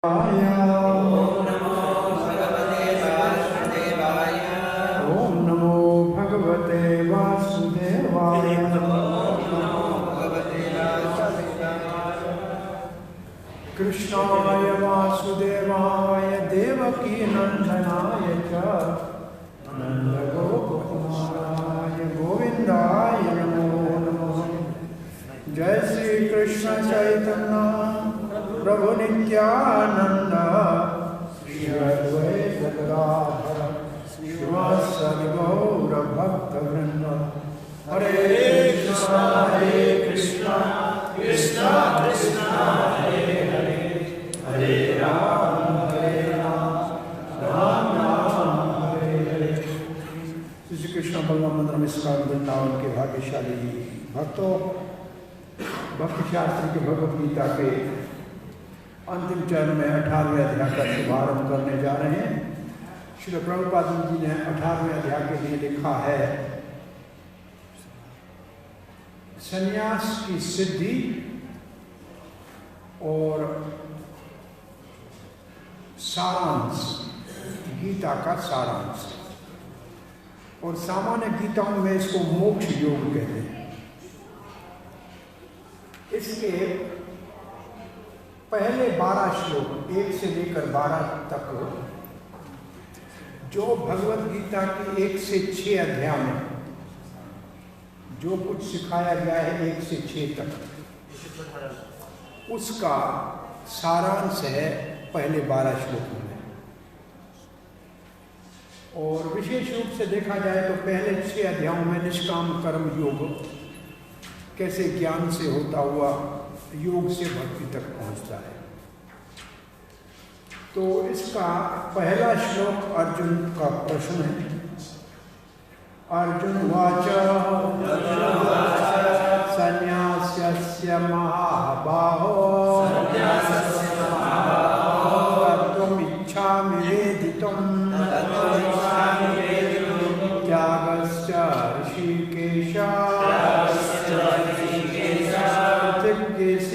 ओम नमो भगवते वासुदेवाय। कृष्णाय वासुदेवाय देवकी नंदनाय च नंदगोपकुमाराय गोविंदाय नमो नमः। जय श्री कृष्ण चैतन्य प्रभु नित्यानंद श्री अद्वैत गदाधर श्रीवासदि गौर भक्तवृंद। हरे कृष्णा कृष्णा कृष्णा हरे हरे, हरे राम राम राम हरे हरे। श्री कृष्ण बलराम नमस्कार। वृंदावन के भाग्यशाली भक्तों, भक्ति शास्त्र की भगवद गीता के अंतिम चरण में 18वें अध्याय का शुभारंभ करने जा रहे हैं। श्री प्रभुपाद जी ने 18वें अध्याय के लिए लिखा है संन्यास की सिद्धि और सारांश, गीता का सारांश। और सामान्य गीताओं में इसको मोक्ष योग कहते हैं। इसके पहले 12 श्लोक 1 से लेकर 12 तक जो भगवद गीता की 1 से 6 अध्याय में जो कुछ सिखाया गया है 1 से 6 तक, उसका सारांश है पहले 12 श्लोकों में। और विशेष रूप से देखा जाए तो पहले 6 अध्यायों में निष्काम कर्म योग कैसे ज्ञान से होता हुआ योग से भक्ति तक पहुंचता है। तो इसका पहला श्लोक अर्जुन का प्रश्न है। अर्जुन वाच संन्यास्य महाबाहो तत्त्वमिच्छामि वेदितुम् त्यागस्य ऋषिकेश इस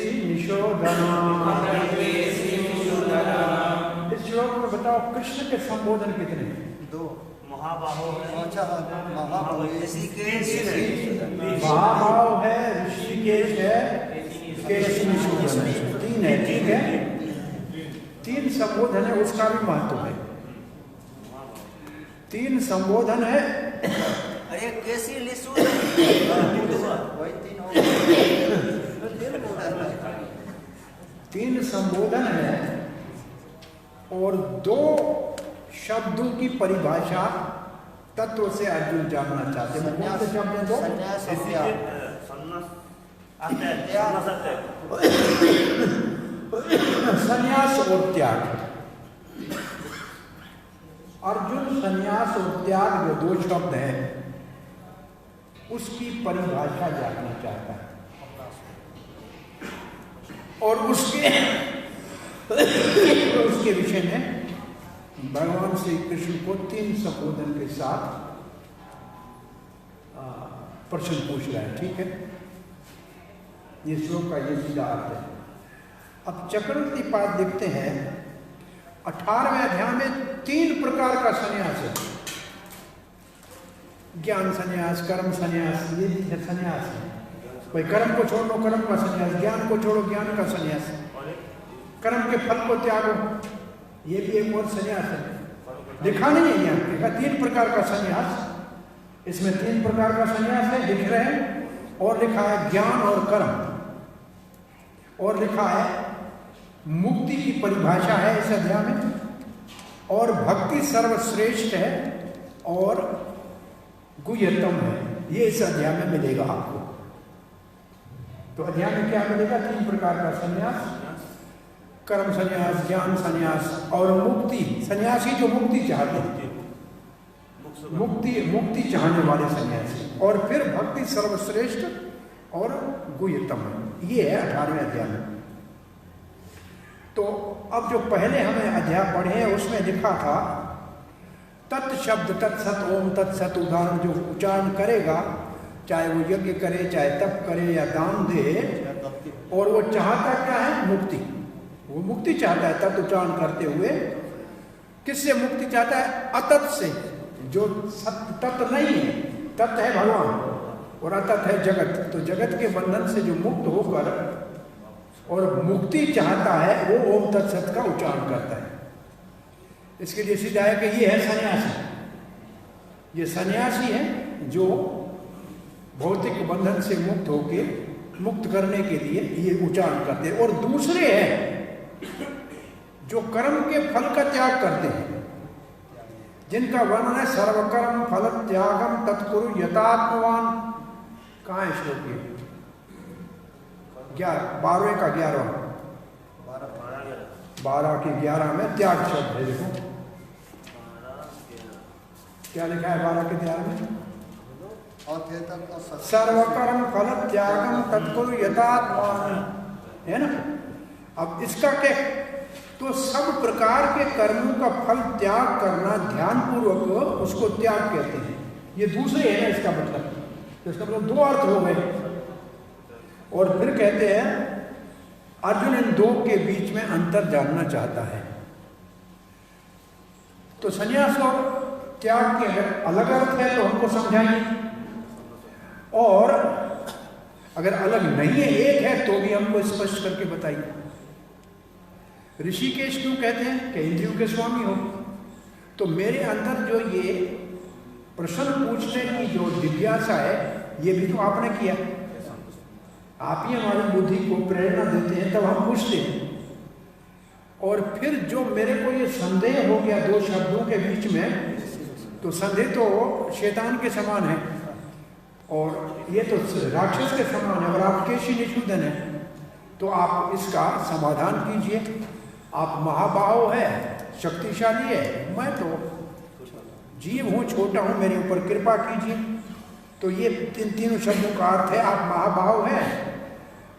श्लोक में बताओ कृष्ण के संबोधन कितने? 2 महाबाहो महाभाव है, ऋषिकेश है, केशनिशूदन है। 3 है, ठीक है। 3 संबोधन है, उसका भी महत्व है। 3 संबोधन है। अरे केसी निशूदन 3 संबोधन है और 2 शब्दों की परिभाषा तत्व से अर्जुन जानना चाहते हैं। कौन से शब्द हैं? 2 संन्यास और त्याग। अर्जुन संन्यास और त्याग जो 2 शब्द हैं उसकी परिभाषा जानना चाहता है। और उसके विषय में भगवान श्री कृष्ण को 3 संबोधन के साथ प्रश्न पूछ रहा है, ठीक है। ये श्लोक का ये सीधा अर्थ है। अब चक्रवर्ती पाद देखते हैं 18वें अध्याय में 3 प्रकार का संन्यास है। ज्ञान संन्यास, कर्म संन्यास, ये संन्यास है। भाई कर्म को छोड़ो, कर्म का संन्यास, ज्ञान को छोड़ो, ज्ञान का संन्यास, कर्म के फल को त्यागो, ये भी एक और संन्यास है। लिखा नहीं है यहाँ, लिखा 3 प्रकार का संन्यास। इसमें 3 प्रकार का संन्यास है, लिख रहे हैं। और लिखा है ज्ञान और कर्म, और लिखा है मुक्ति की परिभाषा है इस अध्याय में, और भक्ति सर्वश्रेष्ठ है और गुह्यतम है। ये इस अध्याय में मिलेगा आपको। तो अध्याय में क्या मिलेगा? 3 प्रकार का संन्यास, कर्म संन्यास, ज्ञान संन्यास और मुक्ति। सन्यासी जो मुक्ति चाहते हैं, मुक्ति चाहने वाले सन्यासी, और फिर भक्ति सर्वश्रेष्ठ और गुह्यतम है। ये है 18वें अध्याय में। तो अब जो पहले हमें अध्याय पढ़े हैं उसमें लिखा था तत् शब्द तत्सत ओम तत्सत उदाहरण जो उच्चारण करेगा, चाहे वो यज्ञ करे, चाहे तप करे या दान दे, और वो चाहता क्या है? मुक्ति। वो मुक्ति चाहता है तत् उच्चारण करते हुए। किससे मुक्ति चाहता है? अतत से, जो सत्य तत् नहीं है। तत् है भगवान और अतत है जगत। तो जगत के बंधन से जो मुक्त होकर और मुक्ति चाहता है वो ओम तत्सत का उच्चारण करता है। इसके लिए सीधा है कि ये है सन्यासी। ये सन्यासी है जो भौतिक बंधन से मुक्त होके मुक्त करने के लिए ये उच्चारण करते हैं। और दूसरे हैं जो कर्म के फल का त्याग करते हैं, जिनका वर्णन है सर्वकर्म फल त्यागम तत्कुरु यथात्मवान। कहाँ है श्लोक ये? 12वें का 11वां, 12 के 11 में त्याग शब्द है। देखो क्या लिखा है 12 के 11 में? सर्वकर्म फल त्यागम तत्कुरु यथात्मवान, है ना। अब इसका क्या? तो सब प्रकार के कर्मों का फल त्याग करना ध्यान पूर्वक, उसको त्याग कहते हैं। ये दूसरे है ना इसका मतलब। तो इसका मतलब दो अर्थ हो गए। और फिर कहते हैं अर्जुन इन दो के बीच में अंतर जानना चाहता है। तो संन्यास और त्याग के अगर अलग अर्थ है तो हमको समझाइए, और अगर अलग नहीं है, एक है, तो भी हमको स्पष्ट करके बताइए। ऋषिकेश क्यों कहते हैं कि इंद्रियों के स्वामी हो? तो मेरे अंदर जो ये प्रश्न पूछने की जो जिज्ञासा है, ये भी तो आपने किया। आप ही हमारी बुद्धि को प्रेरणा देते हैं, तब हम पूछते हैं। और फिर जो मेरे को ये संदेह हो गया दो शब्दों के बीच में, तो संदेह तो शैतान के समान है और ये तो राक्षस के समान है। और आप केशी निषूदन है, तो आप इसका समाधान कीजिए। आप महाबाहो है, शक्तिशाली है, मैं तो जीव हूँ, छोटा हूँ, मेरे ऊपर कृपा कीजिए। तो ये तीनों शब्दों का अर्थ है, आप महाबाहो हैं।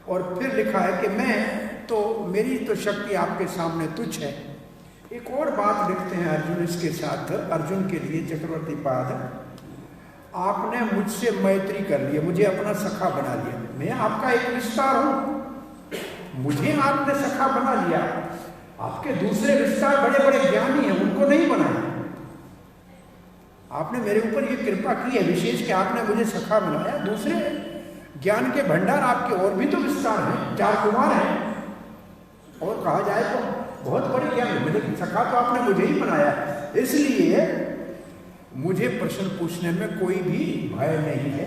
और फिर लिखा है कि मैं तो, मेरी तो शक्ति आपके सामने तुच्छ है। एक और बात लिखते हैं अर्जुन इसके साथ, अर्जुन के लिए चक्रवर्ती पाद, आपने मुझसे मैत्री कर लिया, मुझे अपना सखा बना लिया। मैं आपका एक विस्तार हूं, मुझे आपने सखा बना लिया। आपके दूसरे विस्तार बड़े बड़े ज्ञानी हैं, उनको नहीं बनाया। आपने मेरे ऊपर ये कृपा की है विशेष कि आपने मुझे सखा बनाया। दूसरे ज्ञान के भंडार आपके और भी तो विस्तार हैं, 4 कुमार हैं, और कहा जाए तो बहुत बड़े ज्ञान है। लेकिन सखा तो आपने मुझे ही बनाया। इसलिए मुझे प्रश्न पूछने में कोई भी भय नहीं है।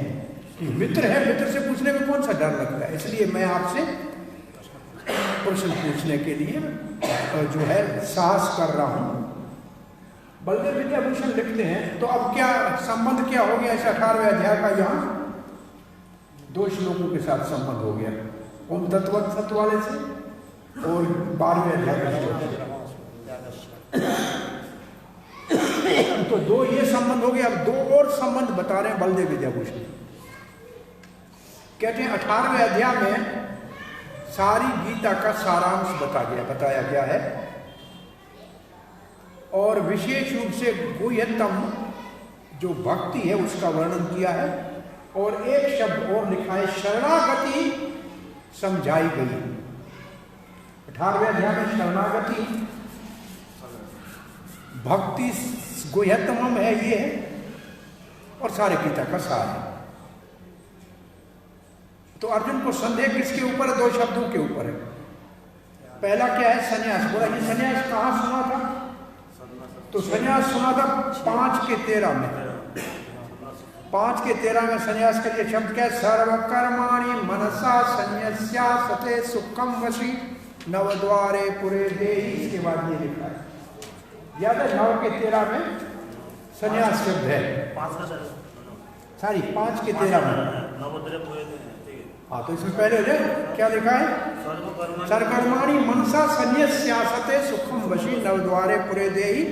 कि मित्र है, मित्र से पूछने में कौन सा डर लगता है। इसलिए मैं आपसे प्रश्न पूछने के लिए जो है साहस कर रहा हूं। बलदेव विद्याभूषण लिखते हैं, तो अब क्या संबंध क्या हो गया इस 18वें अध्याय का? यहाँ 2 श्लोकों के साथ संबंध हो गया, ओम तत्वत्सत वाले से और 12वें अध्याय का श्लोक। तो 2 ये संबंध हो गया। अब 2 और संबंध बता रहे हैं बलदेव विद्याभूषण। कहते हैं 18वें अध्याय में सारी गीता का सारांश बताया गया है, और विशेष रूप से गुह्यतम जो भक्ति है उसका वर्णन किया है। और एक शब्द और लिखा है, शरणागति समझाई गई। 18वें अध्याय में शरणागति भक्ति गुह्यतम है, ये है, और सारे गीता का सार है। तो अर्जुन को संदेह किसके ऊपर है? 2 शब्दों के ऊपर है। पहला क्या है? संन्यास। बोला ये संन्यास कहाँ सुना था? तो संन्यास सुना था 5 के 13 में। 5 के 13 में संन्यास के लिए शब्द क्या है? सर्वकर्माणि मनसा संन्यस्यासते सुखम वशी नवद्वारे पुरे देहि। इसके बाद ये लिखा है, याद है 9 के 13 में संन्यास शब्द है। 5 के 13 में। हाँ, तो इसमें पहले क्या लिखा है? सर्वकर्माणि मनसा संन्यस्यासते सुखम वशी नवद्वारे पुरे देहि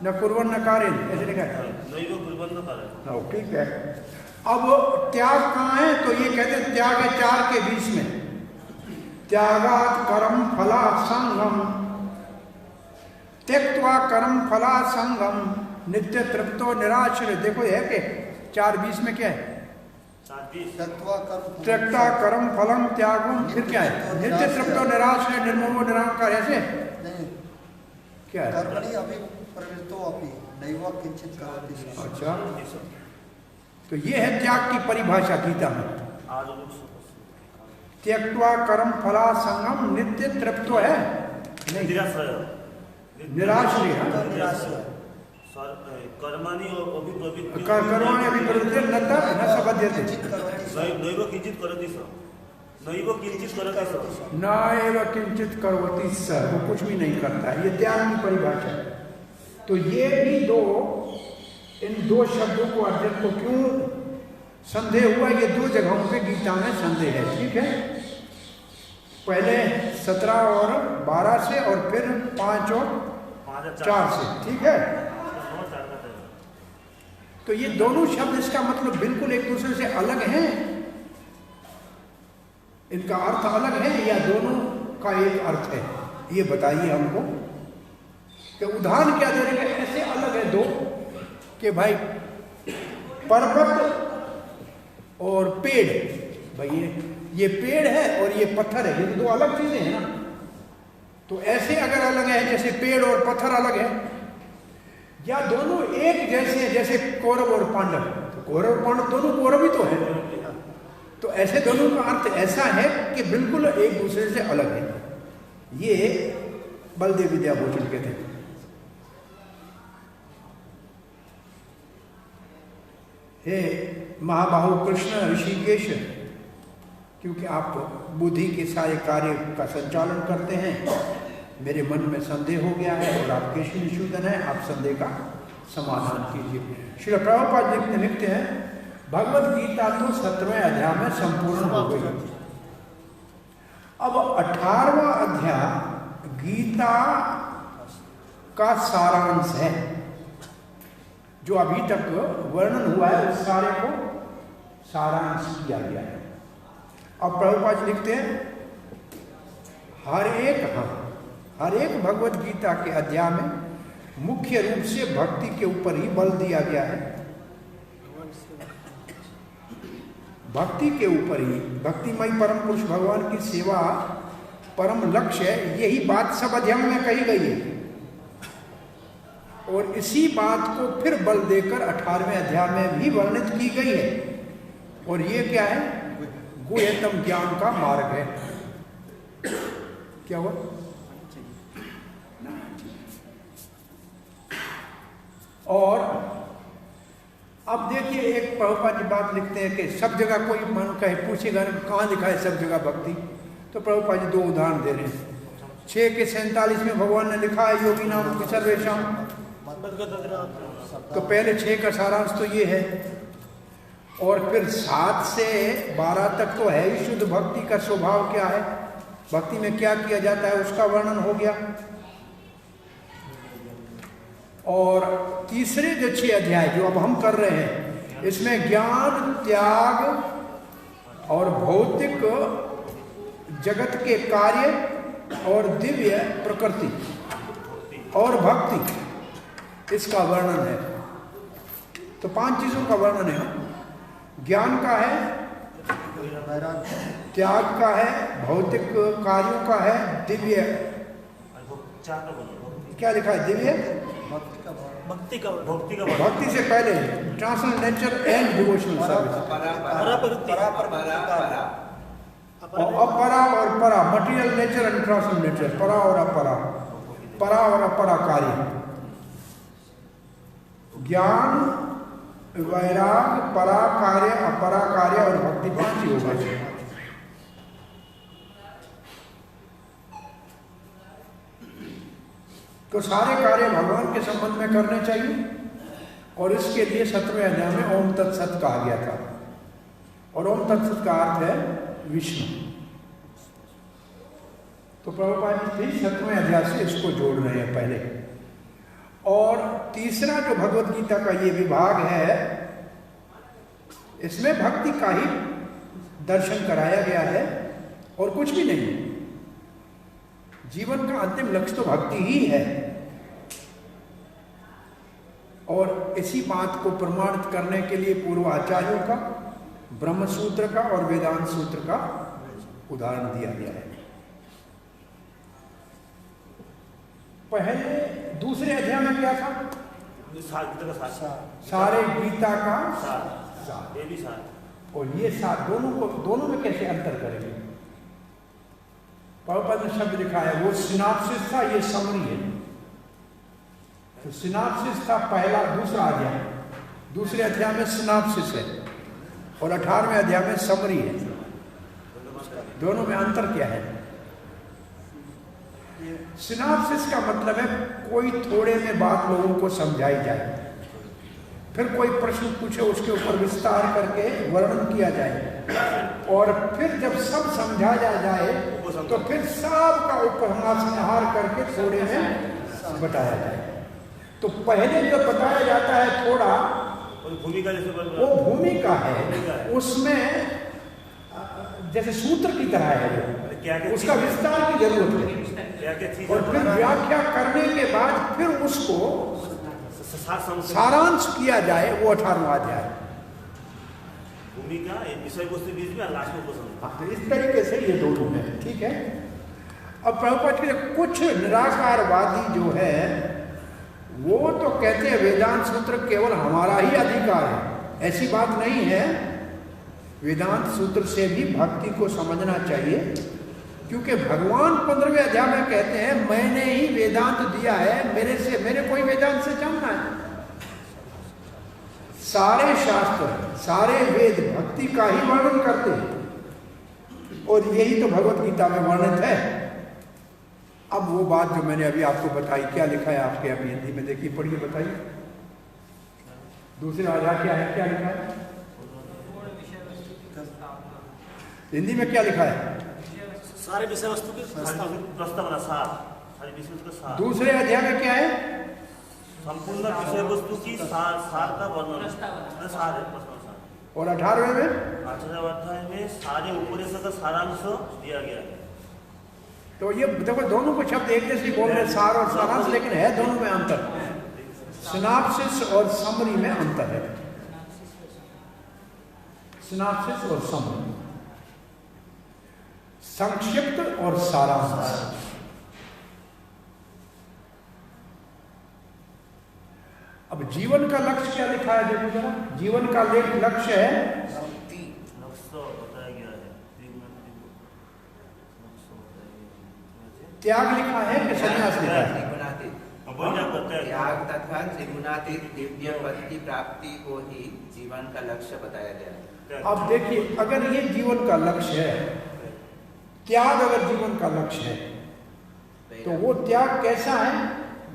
न कुर्वन् न कार्यन्। ऐसे लिखा है। ठीक है। अब त्याग कहाँ है? तो ये कहते हैं त्याग है 4 के 20 में। त्यागात् कर्म फला संगम त्यक्त्वा कर्म फला संगम नित्य तृप्तो निराश्रय। देखो ये है कि 4:20 में क्या है? त्यक्ता कर्म फलम त्यागम, फिर क्या है? नित्य तृप्तो निराश है, निर्ममो निरंकार, ऐसे नहीं क्या है? कर्मणि अभी प्रवृत्तो अपि नैव किंचित करोति। अच्छा, तो ये है त्याग की परिभाषा गीता में। त्यक्त्वा कर्म फला संगम नित्य तृप्तो है, नहीं निराश नहीं है। कर्माणि अभिप्रवृत्ति कर्माणि अभिप्रवृत्ति न सबध्यते नैव किंचित करोति सः, नैव किंचित करोति सः, न एव किंचित करोति सः, वो कुछ भी नहीं करता है। ये त्याग की परिभाषा है। तो ये भी इन दो शब्दों को अर्जुन को क्यों संदेह हुआ? ये दो जगहों पे गीता में संदेह है, ठीक है। पहले 17 और 12 से और फिर 5 और 4 से, ठीक है। तो ये दोनों शब्द इसका मतलब बिल्कुल एक दूसरे से अलग हैं, इनका अर्थ अलग है या दोनों का एक अर्थ है? ये बताइए हमको कि उदाहरण क्या दे रहे हैं? ऐसे अलग है दो कि भाई पर्वत और पेड़, भाई ये पेड़ है और ये पत्थर है, ये दो अलग चीजें हैं ना। तो ऐसे अगर अलग है जैसे पेड़ और पत्थर अलग है, या दोनों एक जैसे हैं जैसे कौरव और पांडव, तो कौरव और पांडव दोनों कौरव ही तो है। तो ऐसे दोनों का अर्थ ऐसा है कि बिल्कुल एक दूसरे से अलग है। ये बलदेव विद्याभूषण के थे। हे महाबाहु कृष्ण ऋषिकेश, क्योंकि आप बुद्धि के सारे कार्य का संचालन करते हैं, मेरे मन में संदेह हो गया है और आप केशव निषूदन है, आप संदेह का समाधान कीजिए। श्री प्रभुपाद लिखते हैं, भगवत गीता तो 17वें अध्याय में संपूर्ण हो गई। अब 18वां अध्याय गीता का सारांश है। जो अभी तक वर्णन हुआ है उस सारे को सारांश किया गया है। अब प्रभुपाद लिखते हैं, हर एक भगवत गीता के अध्याय में मुख्य रूप से भक्ति के ऊपर ही बल दिया गया है। भक्ति के ऊपर ही, भक्तिमय परम पुरुष भगवान की सेवा परम लक्ष्य है, यही बात सब अध्यायों में कही गई है। और इसी बात को फिर बल देकर 18वें अध्याय में भी वर्णित की गई है। और ये क्या है? गुह्यतम ज्ञान का मार्ग है। क्या हुआ? और अब देखिए, एक प्रभुपाद जी बात लिखते हैं कि सब जगह कोई मन कहे पूछेगा कहाँ लिखा है सब जगह भक्ति, तो प्रभुपाद जी 2 उदाहरण दे रहे हैं। 6 के 47 में भगवान ने लिखा है योगी नाम की सर्वेशम। तो पहले 6 का सारांश तो ये है, और फिर 7 से 12 तक तो है ही शुद्ध भक्ति का स्वभाव क्या है, भक्ति में क्या किया जाता है उसका वर्णन हो गया। और तीसरे जो 6 अध्याय जो अब हम कर रहे हैं, इसमें ज्ञान, त्याग और भौतिक जगत के कार्य और दिव्य प्रकृति और भक्ति, इसका वर्णन है। तो 5 चीजों का वर्णन है। ज्ञान का है, त्याग का है, भौतिक कार्यों का है, दिव्य, क्या लिखा है? दिव्य भक्ति से पहले ट्रांसनेचर एंड डिवोशनल सर्विस, और अपरा और परा, मटेरियल नेचर एंड ट्रांसनेचर, परा और अपरा, परा और अपरा कार्य, ज्ञान, वैराग, परा कार्य, अपरा कार्य और भक्ति, 5 ही होगा। तो सारे कार्य भगवान के संबंध में करने चाहिए, और इसके लिए 17वें अध्याय में ओम तत्सत कहा गया था। और ओम तत्सत का अर्थ है विष्णु। तो प्रभुपाद जी 17वें अध्याय से इसको जोड़ रहे हैं पहले। और तीसरा जो भगवत गीता का ये विभाग है, इसमें भक्ति का ही दर्शन कराया गया है और कुछ भी नहीं। जीवन का अंतिम लक्ष्य तो भक्ति ही है। और इसी बात को प्रमाणित करने के लिए पूर्व आचार्यों का, ब्रह्म सूत्र का और वेदांत सूत्र का उदाहरण दिया गया है। पहले दूसरे अध्याय में क्या था? सारे गीता का सार, ये भी सार और ये सार दोनों में कैसे अंतर करेंगे? प्रभुपाद ने शब्द लिखा है, वो सिनाप्सिस था, ये समरी है। तो सिनाप्सिस था पहला, दूसरा अध्याय, दूसरे अध्याय में सिनाप्सिस है और 18वें अध्याय में समरी है। दोनों में अंतर क्या है? सिनाप्सिस का मतलब है कोई थोड़े में बात लोगों को समझाई जाए, फिर कोई प्रश्न पूछे उसके ऊपर विस्तार करके वर्णन किया जाए, और फिर जब सब समझाया जाए तो फिर सब का उपसंहार करके थोड़े में बताया जाए। तो पहले जो बताया जाता है थोड़ा, भूमिका जैसे वो भूमिका है, उसमें जैसे सूत्र की तरह है, उसका विस्तार की जरूरत है, और फिर व्याख्या करने के बाद फिर उसको सारांश किया जाए, वो 18वां अध्याय। भूमिका विषय वस्तु बीच में लास्ट में उपसंहार, इस तरीके से ये दोनों है। ठीक है। अब प्रभुपाद के कुछ निराकारवादी जो है वो तो कहते हैं वेदांत सूत्र केवल हमारा ही अधिकार है। ऐसी बात नहीं है, वेदांत सूत्र से भी भक्ति को समझना चाहिए, क्योंकि भगवान 15वें अध्याय में कहते हैं मैंने ही वेदांत दिया है, मेरे कोई वेदांत से जानना है। सारे शास्त्र, सारे वेद भक्ति का ही वर्णन करते हैं, और यही तो भगवत गीता में वर्णित है। अब वो बात जो मैंने अभी आपको बताई, क्या लिखा है आपके अभी हिंदी में, देखिए पढ़िए, बताइए दूसरे अध्याय क्या है, क्या लिखा है हिंदी में, क्या लिखा है? सारे विषय वस्तु के प्रस्तावना, सारे विषय वस्तु का सार। दूसरे अध्याय में क्या है? संपूर्ण विषय वस्तु की सार का वर्णन, सार है, सार। और 18वें में, 18वें अध्याय में सारे उपनिषद का सारांश दिया गया है। तो ये देखो दोनों को शब्द एक जैसे बोल रहे, सार और सारांश, लेकिन है दोनों में अंतर। सिनाप्सिस और समरी में अंतर है। सिनाप्सिस और समरी, संक्षिप्त और सारांश। अब जीवन का लक्ष्य क्या लिखा है, देखो जरा। जीवन का लक्ष्य है, त्याग लिखा है कि संन्यास लिखा है? त्याग तथा त्रिगुणातीत दिव्य पद की प्राप्ति को ही जीवन का लक्ष्य बताया गया है। अब देखिए, अगर ये जीवन का लक्ष्य है, त्याग अगर जीवन का लक्ष्य है, तो वो त्याग कैसा है?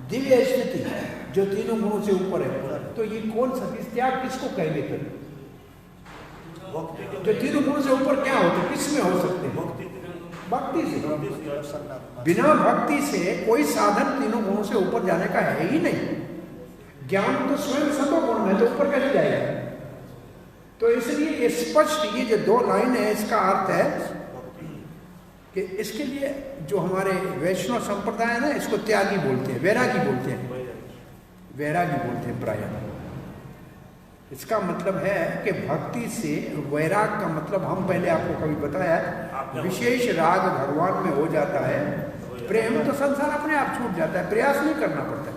दिव्य स्थिति है, जो तीनों गुणों से ऊपर है। तो ये कौन सा त्याग किसको कहेंगे फिर? जो तीनों गुणों से ऊपर क्या होते, किस में हो सकते हैं? भक्ति से। बिना भक्ति से कोई साधन तीनों गुणों से ऊपर जाने का है ही नहीं। ज्ञान तो स्वयं सतो गुण में, तो ऊपर कैसे जाएगा? तो इसलिए स्पष्ट ये जो 2 लाइन है, इसका अर्थ है कि इसके लिए जो हमारे वैष्णव संप्रदाय है ना, इसको त्यागी बोलते हैं, वैरागी बोलते हैं, वैरागी बोलते हैं प्रायः। इसका मतलब है कि भक्ति से वैराग का मतलब, हम पहले आपको कभी बताया, विशेष राग भगवान में हो जाता है। प्रेम तो संसार अपने आप छूट जाता है, प्रयास नहीं करना पड़ता।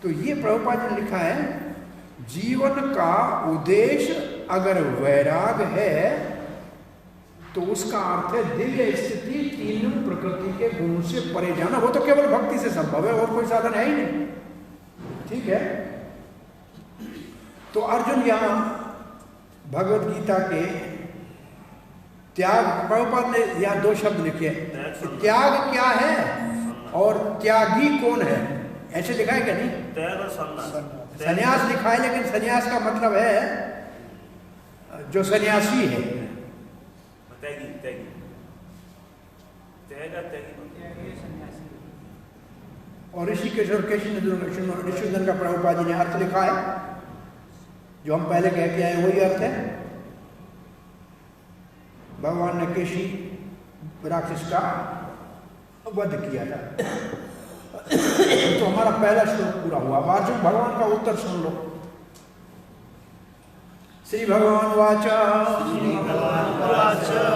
तो ये प्रभुपाद ने लिखा है, जीवन का उद्देश्य अगर वैराग है तो उसका अर्थ है दिव्य स्थिति, तीनों प्रकृति के गुणों से परे जाना। वो तो केवल भक्ति से संभव है, और कोई साधन है ही नहीं। ठीक है। तो अर्जुन यहां भगवत गीता के त्याग, प्रभुपाद ने यहां 2 शब्द लिखे, त्याग क्या है और त्यागी कौन है, ऐसे लिखा है क्या? नहीं, त्याग और संन्यास। संन्यास लिखा है, लेकिन संन्यास का मतलब है जो सन्यासी है। और ऋषिकेश और ऋषिधन का प्रभुपाद जी ने अर्थ लिखा है, जो हम पहले कह के आए वही अर्थ है। भगवान ने केशी राक्षस का वध किया था। तो हमारा पहला श्लोक पूरा हुआ। अर्जुन, भगवान का उत्तर सुन लो। श्री भगवान वाच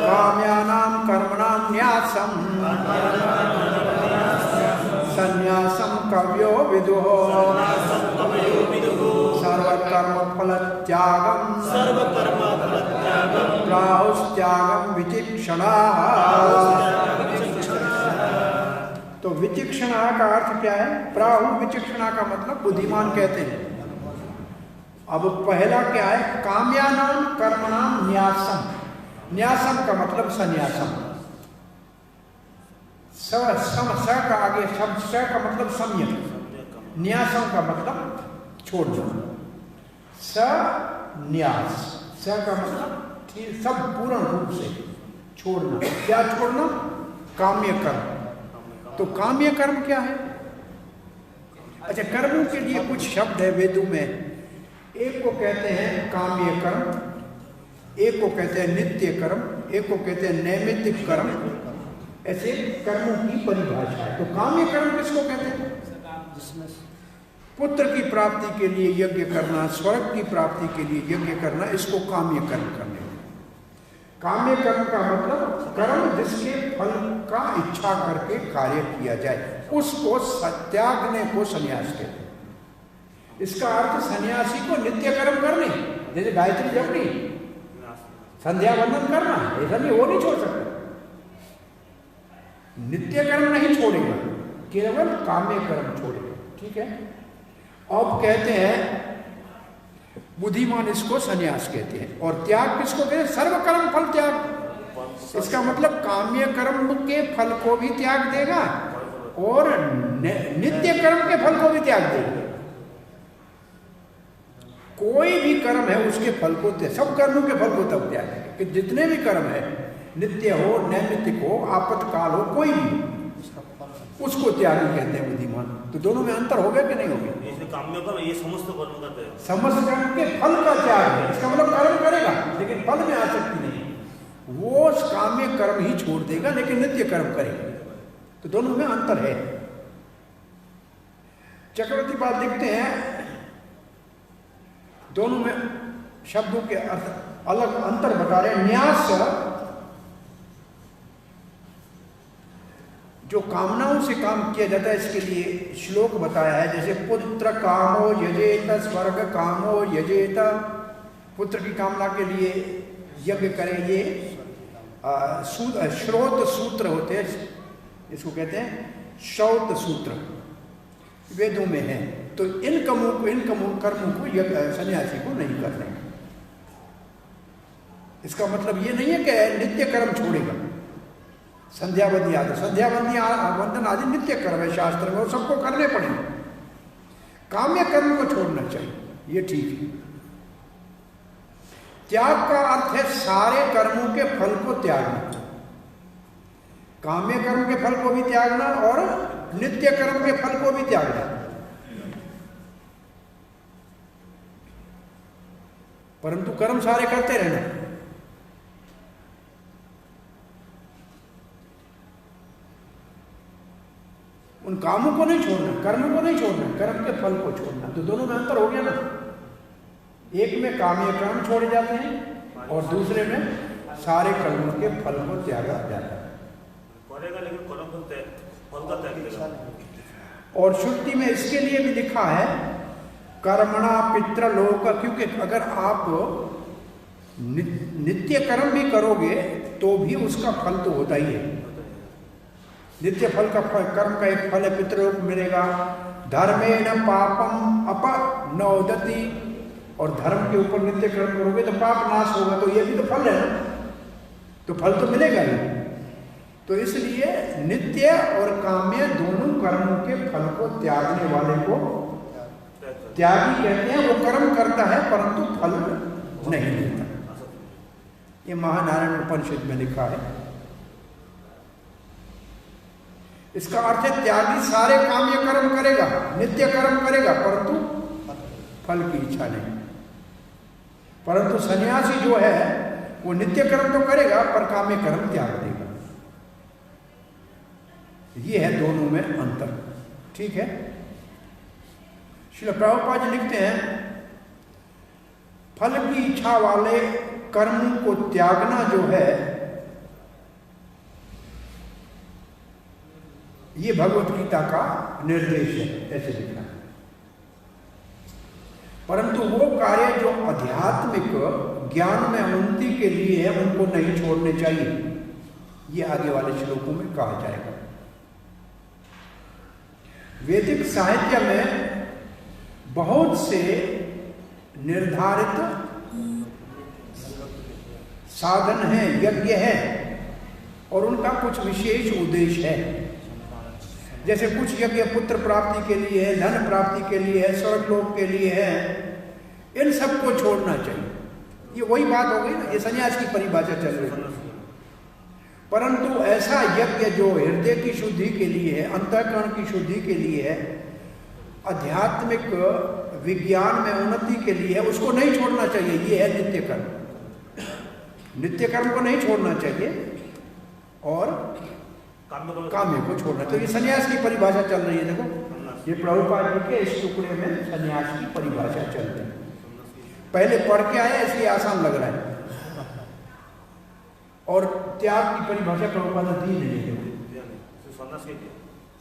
काम्यानां कर्मणां न्यासं संन्यासं कवयो विदुः सर्वकर्म फल त्यागं प्राहुस्त्यागं विचिक्षणाः। तो विचिक्षणा का अर्थ क्या है? प्राहु विचिक्षणा का मतलब बुद्धिमान कहते हैं। अब पहला क्या है? काम्यानां कर्मणां न्यासम। न्यासम का मतलब संन्यासम। स का आगे शब्द स का मतलब संयम, न्यासम का मतलब छोड़ना। संन्यास स का मतलब सब पूर्ण रूप से छोड़ना। क्या छोड़ना? काम्य कर्म। तो काम्य कर्म क्या है? अच्छा, कर्मों के लिए कुछ शब्द है वेदों में। एक को कहते हैं काम्य कर्म, एक को कहते हैं नित्य कर्म, एक को कहते हैं नैमित्तिक कर्म। ऐसे कर्मों की परिभाषा है। तो काम्य कर्म किसको कहते हैं? पुत्र की प्राप्ति के लिए यज्ञ करना, स्वर्ग की प्राप्ति के लिए यज्ञ करना, इसको काम्य कर्म करने। काम्य कर्म का मतलब कर्म जिसके फल का इच्छा करके कार्य किया जाए, उसको त्यागने को संन्यास कहते हैं। इसका अर्थ सन्यासी को नित्य कर्म करने, जैसे गायत्री जपनी, संध्या वंदन करना, ऐसा नहीं, वो नहीं छोड़ सकता। नित्य कर्म नहीं छोड़ेगा, केवल काम्य कर्म छोड़ेगा। ठीक है। अब कहते हैं बुद्धिमान इसको संन्यास कहते हैं। और त्याग किसको कहते हैं? सर्वकर्म फल त्याग। इसका मतलब काम्य कर्म के फल को भी त्याग देगा और नित्य कर्म के फल को भी त्याग देगा। कोई भी कर्म है उसके फल को सब कर्मों के फल को तब त्याग देगा कि जितने भी कर्म है, नित्य हो, नैमित्तिक हो, आपत्काल हो, कोई भी, उसको त्यागी कहते हैं बुद्धिमान। तो दोनों में अंतर हो गया कि नहीं हो गया? काम्य कर्म ये समस्त कर्म करते हैं, समस्त कर्म के फल का त्याग है। इसका मतलब कर्म करेगा लेकिन फल में आसक्ति नहीं, वो काम्य कर्म ही छोड़ देगा लेकिन नित्य कर्म करेगा। तो दोनों में अंतर है। चक्रवर्ती पाद लिखते हैं दोनों में शब्दों के अर्थ अलग अंतर बता रहे हैं। न्यास जो कामनाओं से काम किया जाता है, इसके लिए श्लोक बताया है। जैसे पुत्र कामो यजेत, स्वर्ग कामो यजेत, पुत्र की कामना के लिए यज्ञ करे। ये श्रोत सूत्र होते हैं, इसको कहते हैं श्रौत सूत्र, वेदों में है। तो इन कर्मों को सन्यासी को नहीं करने। इसका मतलब ये नहीं है कि नित्य कर्म छोड़ेगा। संध्या वंदन आदि नित्य कर्म है शास्त्र में, और सबको करने पड़ेंगे। काम्य कर्म को छोड़ना चाहिए, ये ठीक है। त्याग का अर्थ है सारे कर्मों के फल को त्यागना। काम्य कर्म के फल को भी त्यागना और नित्य कर्म के फल को भी त्यागना। परंतु कर्म सारे करते रहना। उन कामों को नहीं छोड़ना, कर्म को नहीं छोड़ना, कर्म के फल को छोड़ना। तो दोनों में अंतर हो गया ना। एक में काम्य कर्म छोड़े जाते हैं और दूसरे में सारे कर्मों के फल को त्यागा जाता है। और श्रुति में इसके लिए भी लिखा है कर्मणा पितृलोक, क्योंकि अगर आप नित्य कर्म भी करोगे तो भी उसका फल तो होता ही है। नित्य फल का कर्म का एक फल है, पितृलोक मिलेगा। धर्मेण पापम अपनोदति, और धर्म के ऊपर नित्य कर्म करोगे तो पाप नाश होगा। तो ये भी तो फल है ना, तो फल तो मिलेगा ही। तो इसलिए नित्य और काम्य दोनों कर्मों के फल को त्यागने वाले को त्यागी कहते हैं। वो कर्म करता है परंतु फल नहीं देता। ये महानारायण उपनिषद में लिखा है। इसका अर्थ है त्यागी सारे काम्य कर्म करेगा, नित्य कर्म करेगा, परंतु फल की इच्छा नहीं। परंतु सन्यासी जो है वो नित्य कर्म तो करेगा पर काम्य कर्म त्याग देगा। ये है दोनों में अंतर। ठीक है। श्रील प्रभुपाद जी लिखते हैं फल की इच्छा वाले कर्म को त्यागना जो है, ये भगवत गीता का निर्देश है, ऐसे लिखना है। परंतु वो कार्य जो आध्यात्मिक ज्ञान में उन्नति के लिए है, उनको नहीं छोड़ने चाहिए, ये आगे वाले श्लोकों में कहा जाएगा। वैदिक साहित्य में बहुत से निर्धारित साधन हैं, यज्ञ है, और उनका कुछ विशेष उद्देश्य है। जैसे कुछ यज्ञ पुत्र प्राप्ति के लिए है, धन प्राप्ति के लिए है, स्वर्गलोक के लिए है, इन सबको छोड़ना चाहिए। ये वही बात हो गई ना, ये सन्यास की परिभाषा चल रही है। परंतु ऐसा यज्ञ जो हृदय की शुद्धि के लिए है, अंतःकरण की शुद्धि के लिए है, आध्यात्मिक विज्ञान में उन्नति के लिए है, उसको नहीं छोड़ना चाहिए। ये है नित्य कर्म। नित्य कर्म को नहीं छोड़ना चाहिए और काम्य को छोड़ना। तो ये सन्यास की परिभाषा चल रही है। देखो, ये प्रभुपाद जी के इस टुकड़े में सन्यास की परिभाषा चल रही है। पहले पढ़ के आए इसलिए आसान लग रहा है, और त्याग की परिभाषा प्रभुपाद ने दी नहीं है,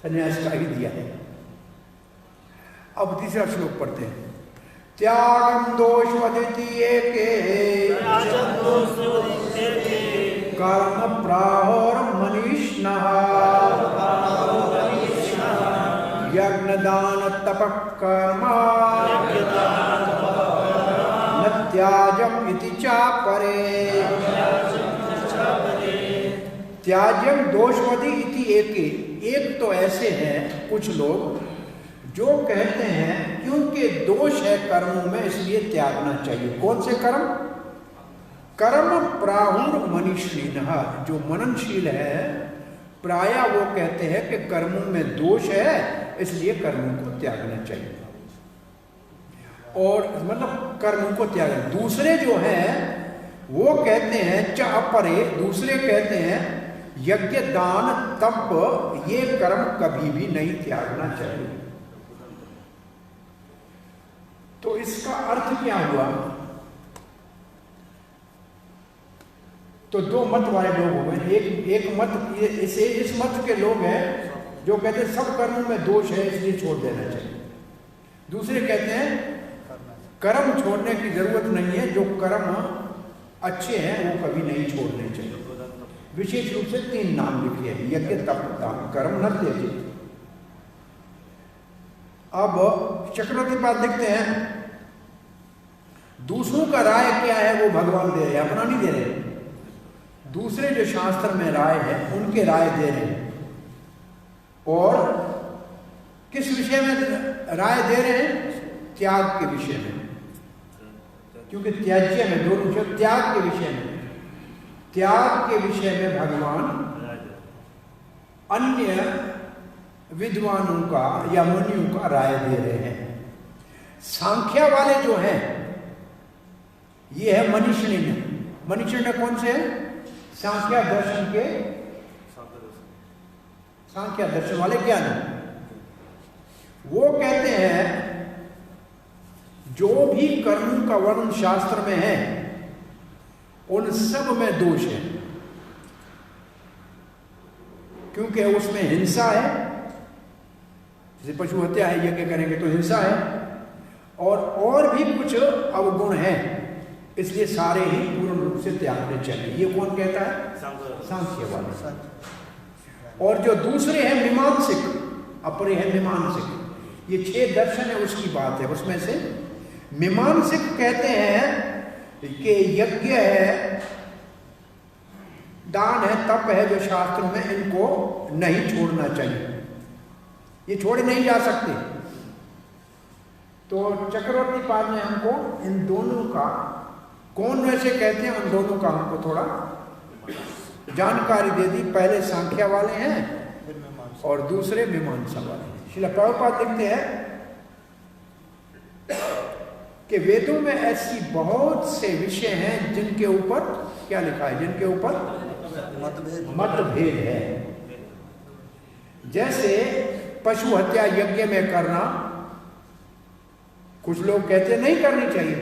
सन्यास का ही दिया है। अब तीसरा श्लोक पढ़ते हैं। त्यागम दोषवदिति एके कर्म प्राहुर मनीषिणः यज्ञ दान तपः कर्म न त्याज्यम इति चापरे। त्याज्यम दोषवदि इति एके। एक तो ऐसे हैं कुछ लोग जो कहते हैं क्योंकि दोष है कर्मों में इसलिए त्यागना चाहिए। कौन से कर्म? कर्म प्राहुर मनीषिणः। जो मननशील है प्राय वो कहते हैं कि कर्मों में दोष है इसलिए कर्मों को त्यागना चाहिए, और मतलब कर्मों को त्याग। दूसरे जो हैं वो कहते हैं च अपरे, दूसरे कहते हैं यज्ञ दान तप ये कर्म कभी भी नहीं त्यागना चाहिए। तो इसका अर्थ क्या हुआ? तो दो मत वाले लोग हो गए। एक मत इस मत के लोग हैं जो कहते हैं सब कर्मों में दोष है इसलिए छोड़ देना चाहिए। दूसरे कहते हैं कर्म छोड़ने की जरूरत नहीं है, जो कर्म अच्छे हैं वो कभी नहीं छोड़ने चाहिए। विशेष रूप से 3 नाम लिखे हैं, यज्ञ तप दान कर्म न त्यजेत। अब चक्रवर्ती पाद लिखते हैं दूसरों का राय क्या है वो भगवान दे रहे हैं, अपना नहीं दे रहे। दूसरे जो शास्त्र में राय है उनके राय दे रहे हैं, और किस विषय में राय दे रहे हैं? त्याग के विषय में, क्योंकि त्याज्य में दोनों विषय। त्याग के विषय में, त्याग के विषय में भगवान अन्य विद्वानों का या मुनियों का राय दे रहे हैं। सांख्या वाले जो हैं ये है मनीषिण। मनीषिण कौन से हैं? सांख्या दर्शन के, सांख्या दर्शन वाले ज्ञानी। वो कहते हैं जो भी कर्मों का वर्णन शास्त्र में है उन सब में दोष है, क्योंकि उसमें हिंसा है। जैसे पशु हत्या है, यज्ञ करेंगे तो हिंसा है, और भी कुछ अवगुण है, इसलिए सारे ही पूर्ण रूप से त्यागने चाहिए। ये कौन कहता है? सांख्य वाले। और जो दूसरे हैं मीमांसिक, अपरे हैं मीमांसिक, ये 6 दर्शन है उसकी बात है। उसमें से मीमांसिक कहते हैं कि यज्ञ है, दान है, तप है जो शास्त्रों में, इनको नहीं छोड़ना चाहिए, ये छोड़े नहीं जा सकते। तो चक्रवर्ती पाद ने हमको इन दोनों का, कौन वैसे कहते हैं उन दोनों का हमको थोड़ा जानकारी दे दी। पहले सांख्या वाले हैं और दूसरे मीमांसा वाले हैं। श्रील प्रभुपाद लिखते हैं कि वेदों में ऐसी बहुत से विषय हैं जिनके ऊपर क्या लिखा है, जिनके ऊपर मतभेद है। जैसे पशु हत्या यज्ञ में करना, कुछ लोग कहते नहीं करनी चाहिए,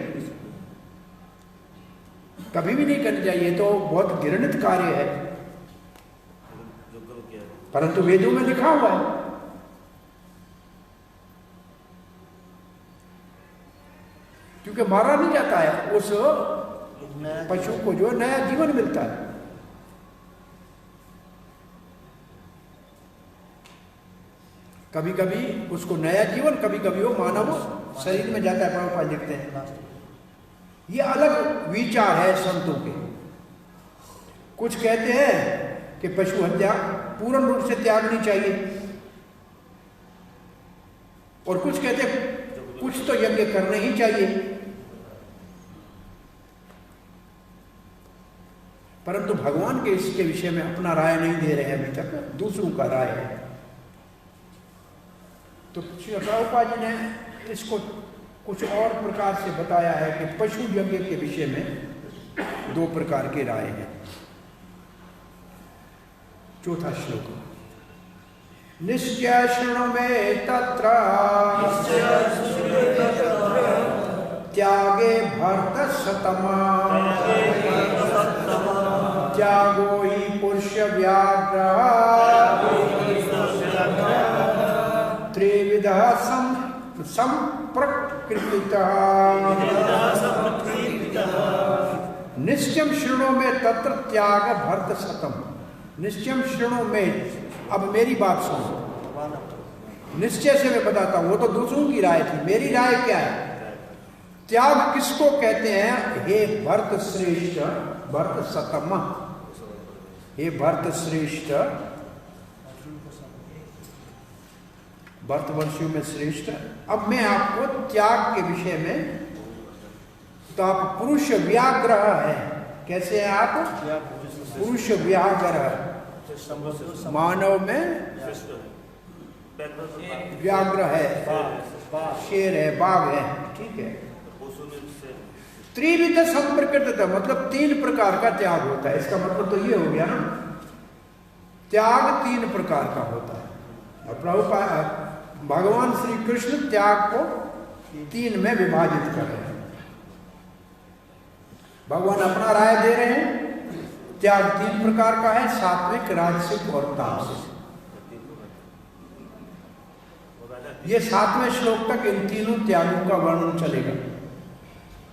कभी भी नहीं करनी चाहिए, तो बहुत घृणित कार्य है, जो करो किया है। परंतु वेदों में लिखा हुआ है। क्योंकि मारा नहीं जाता है, उस पशु को जो नया जीवन मिलता है। कभी कभी उसको नया जीवन, कभी कभी वो मानव शरीर में जाता है। प्रभुपाद लिखते हैं ये अलग विचार है संतों के। कुछ कहते हैं कि पशु हत्या पूर्ण रूप से त्यागनी चाहिए, और कुछ कहते हैं कुछ तो यज्ञ करने ही चाहिए। परंतु भगवान के इसके विषय में अपना राय नहीं दे रहे हैं अभी तक, दूसरों का राय है। तो श्री प्रभुपाद जी ने इसको कुछ और प्रकार से बताया है कि पशु यज्ञ के विषय में 2 प्रकार की राय है। चौथा श्लोक, निश्चय शृणु मे तत्र त्यागे भरत सतमा त्यागो ही पुरुष व्याघ्र त्रिविधः संप्रकृतितः निश्चयं शृणु मे तत्र त्याग भरत सतम। निश्चयं शृणु मे, अब मेरी बात सुनो, निश्चय से मैं बताता हूं, वो तो दूसरों की राय थी, मेरी राय क्या है? त्याग किसको कहते हैं? हे भरत श्रेष्ठ, भरत सतम, हे भरत श्रेष्ठ, भरतवर्षियों में श्रेष्ठ। अब मैं आपको त्याग के विषय में, तो आप पुरुष व्याघ्र है, कैसे हैं आप? पुरुष व्याघ्र, मानव में व्याघ्र है, शेर है, बाघ है, ठीक है। त्रिविध संप्रकृत, मतलब 3 प्रकार का त्याग होता है। इसका मतलब तो ये हो गया ना, त्याग 3 प्रकार का होता है। और प्रभुपाद भगवान श्री कृष्ण त्याग को 3 में विभाजित कर रहे हैं। भगवान अपना राय दे रहे हैं। त्याग 3 प्रकार का है, सात्विक, राजसिक और तामसिक। ये 7वें श्लोक तक इन तीनों त्यागों का वर्णन चलेगा,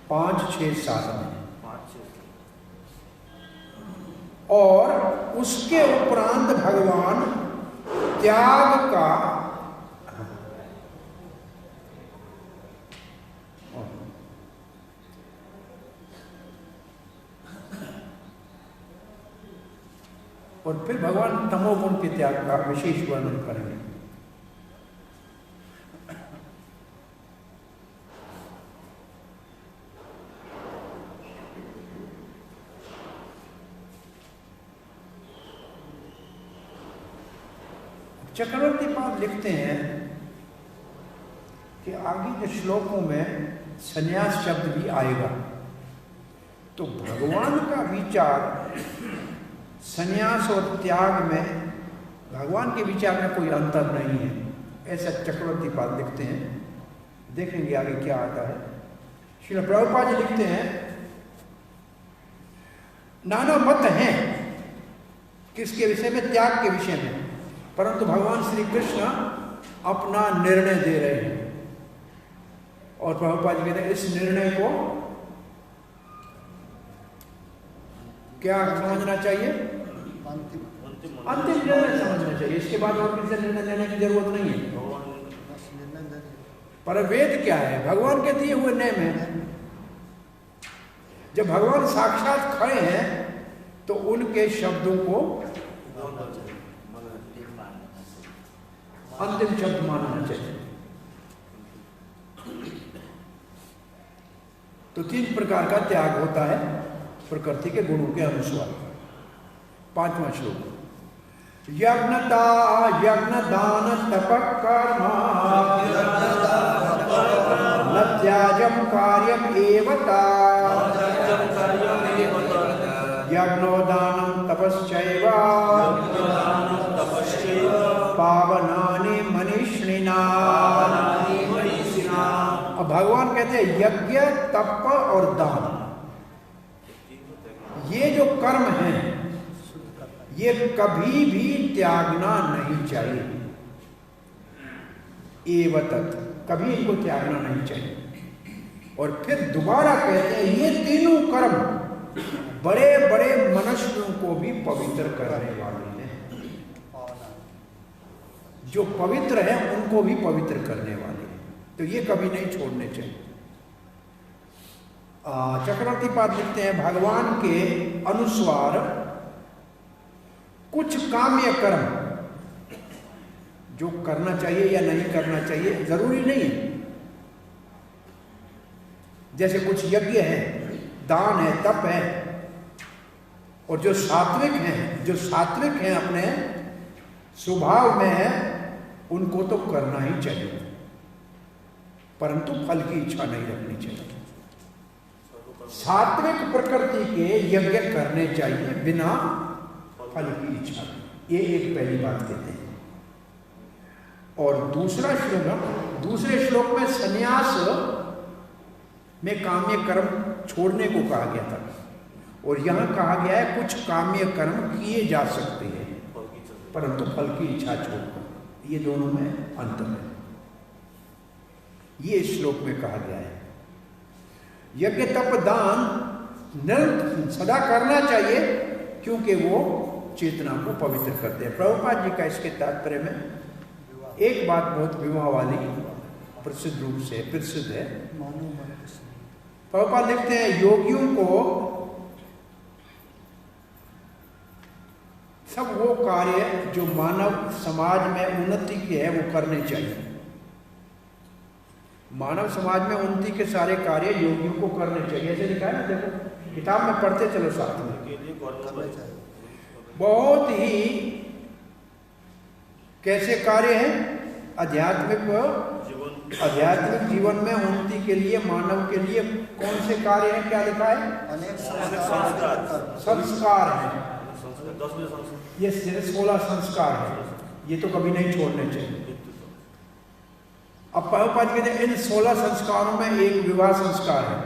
5, 6, 7 में। और उसके उपरांत भगवान त्याग का और फिर भगवान तमोगुण के त्याग का विशेष वर्णन करेंगे। चक्रवर्ती पाद लिखते हैं कि आगे के श्लोकों में संन्यास शब्द भी आएगा। तो भगवान का विचार संन्यास और त्याग में, भगवान के विचार में कोई अंतर नहीं है, ऐसा चक्रवर्ती पाद लिखते हैं। देखेंगे आगे क्या आता है। श्रील प्रभुपाद जी लिखते हैं, नाना मत हैं किसके विषय में? त्याग के विषय में। परंतु भगवान श्री कृष्ण अपना निर्णय दे रहे हैं, और प्रभुपाद जी कहते हैं इस निर्णय को क्या समझना चाहिए? अंतिम निर्णय समझना चाहिए। इसके बाद और किसी से निर्णय लेने की जरूरत नहीं है। पर वेद क्या है? भगवान के दिए हुए नियम है। जब भगवान साक्षात खड़े हैं तो उनके शब्दों को अंतिम शब्द मानना चाहिए। तो 3 प्रकार का त्याग होता है प्रकृति के गुणों के अनुसार। 5वां श्लोक, यज्ञता यज्ञ दान तप कर्म न त्याजम कार्यम एवता यज्ञो दानम तपश्चैव पावनानि मनीषिणा। अब भगवान कहते हैं यज्ञ, तप और दान, ये जो कर्म है ये कभी भी त्यागना नहीं चाहिए। एवतत, कभी इनको त्यागना नहीं चाहिए। और फिर दोबारा कहते हैं ये तीनों कर्म बड़े बड़े मनुष्यों को भी पवित्र करने वाले हैं। जो पवित्र है उनको भी पवित्र करने वाले हैं, तो ये कभी नहीं छोड़ने चाहिए। चक्रवर्ती पाद लिखते हैं भगवान के अनुसार कुछ काम्य कर्म जो करना चाहिए या नहीं करना चाहिए जरूरी नहीं है। जैसे कुछ यज्ञ है, दान है, तप है, और जो सात्विक हैं अपने स्वभाव में है उनको तो करना ही चाहिए, परंतु फल की इच्छा नहीं रखनी चाहिए। सात्विक प्रकृति के यज्ञ करने चाहिए बिना फल की इच्छा। ये एक पहली बात कहते हैं। और दूसरे श्लोक में संन्यास में काम्य कर्म छोड़ने को कहा गया था, और यहां कहा गया है कुछ काम्य कर्म किए जा सकते हैं परंतु फल की इच्छा छोड़कर। ये दोनों में अंतर है, ये इस श्लोक में कहा गया है। यज्ञ तप दान सदा करना चाहिए क्योंकि वो चेतना को पवित्र करते हैं। प्रभुपाद जी का इसके तात्पर्य में एक बात बहुत विवाह वाली प्रसिद्ध रूप से प्रसिद्ध है। प्रभुपाद लिखते हैं योगियों को सब वो कार्य जो मानव समाज में उन्नति के है वो करने चाहिए। मानव समाज में उन्नति के सारे कार्य योगियों को करने चाहिए। ऐसे लिखा है ना, देखो किताब में पढ़ते चलो साथ में। बहुत ही कैसे कार्य हैं? आध्यात्मिक जीवन में उन्नति के लिए मानव के लिए कौन से कार्य हैं? क्या लिखा है? अनेक संस्कार है। ये 16 संस्कार है, ये तो कभी नहीं छोड़ने चाहिए। अब प्रभुपाद कहते हैं इन 16 संस्कारों में एक विवाह संस्कार है।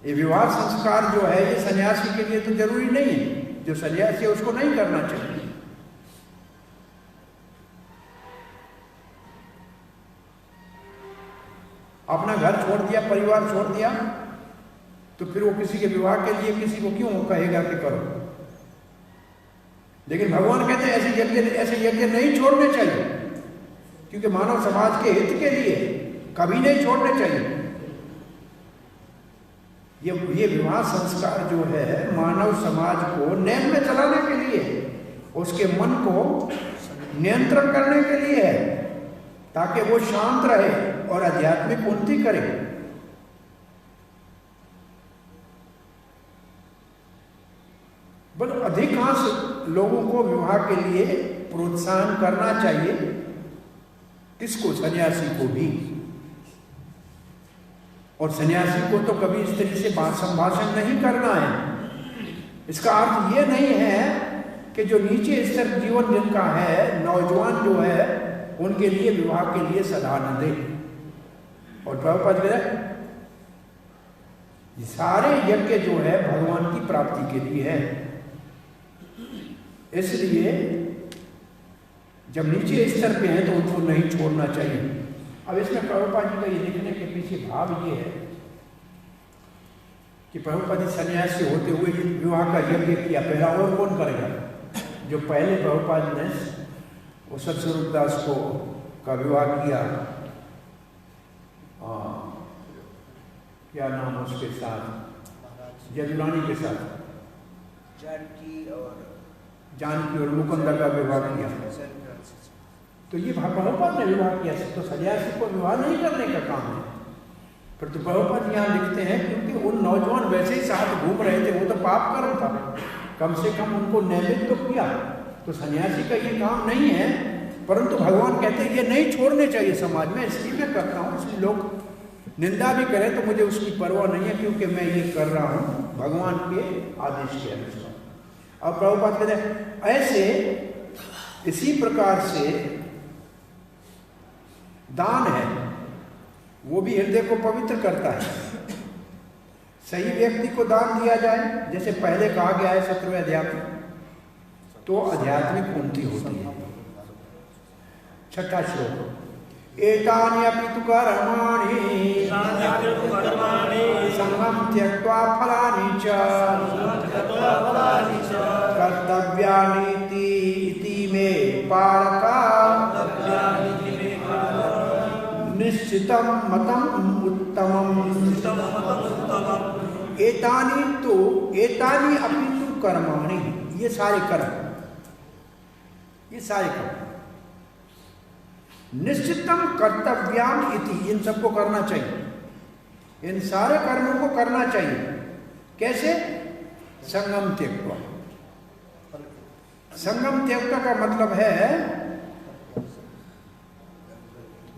ये विवाह संस्कार जो है ये सन्यासी के लिए तो जरूरी नहीं है, जो सन्यासी है उसको नहीं करना चाहिए। अपना घर छोड़ दिया, परिवार छोड़ दिया, तो फिर वो किसी के विवाह के लिए किसी को क्यों कहेगा कि करो? लेकिन भगवान कहते हैं ऐसे यज्ञ नहीं छोड़ने चाहिए, क्योंकि मानव समाज के हित के लिए कभी नहीं छोड़ने चाहिए। ये विवाह संस्कार जो है मानव समाज को नियम में चलाने के लिए, उसके मन को नियंत्रण करने के लिए है, ताकि वो शांत रहे और आध्यात्मिक उन्नति करे। बट अधिकांश लोगों को विवाह के लिए प्रोत्साहन करना चाहिए। किसको? सन्यासी को भी। और सन्यासी को तो कभी इस तरीके से संभाषण नहीं करना है। इसका अर्थ ये नहीं है कि जो नीचे स्तर जीवन जिनका है, नौजवान जो है, उनके लिए विवाह के लिए सलाह न दे। और प्रभुपाद कहते हैं सारे यज्ञ जो है भगवान की प्राप्ति के लिए है, इसलिए जब नीचे स्तर पे है तो उनको नहीं छोड़ना चाहिए। अब इसमें प्रभुपाद जी का ये लिखने के पीछे भाव ये है कि प्रभुपाद जी सन्यासी होते हुए विवाह का यज्ञ किया, पहला और कौन करेगा? जो पहले प्रभुपाद ने वो सतस्वरूप दास को का विवाह किया, क्या नाम उसके साथ, जजुरानी के साथ, जानकी और मुकुंदा का विवाह किया, तो ये प्रभुपाद ने विवाह किया। तो सन्यासी को विवाह नहीं करने का काम है। फिर तो प्रभुपाद यहाँ लिखते हैं क्योंकि उन नौजवान वैसे ही साथ घूम रहे थे, वो तो पाप कर्म था, कम से कम उनको नियमित तो किया। तो सन्यासी का ये काम नहीं है, परंतु भगवान कहते हैं ये नहीं छोड़ने चाहिए समाज में। इसलिए मैं करता हूँ, इसलिए लोग निंदा भी करें तो मुझे उसकी परवाह नहीं है, क्योंकि मैं ये कर रहा हूँ भगवान के आदेश के अनुसार। अब प्रभुपाद कहते हैं ऐसे इसी प्रकार से दान है, वो भी हृदय को पवित्र करता है। सही व्यक्ति को दान दिया जाए, जैसे पहले कहा गया है 17वें अध्याय में, तो आध्यात्मिक उन्नति होती है। छठा श्लोक, एतानि अपि तु कर्माणि संगम त्यक्त्वा फलानि च कर्तव्यानि इति मे पारक निश्चितं मतम् उत्तमम्। एतानि अपि तु कर्माणि, ये सारे कर्म, निश्चितम कर्तव्याम इति, इन सबको करना चाहिए, इन सारे कर्मों को करना चाहिए। कैसे? संगम त्यक्त्वा। संगम त्यक्त्वा का मतलब है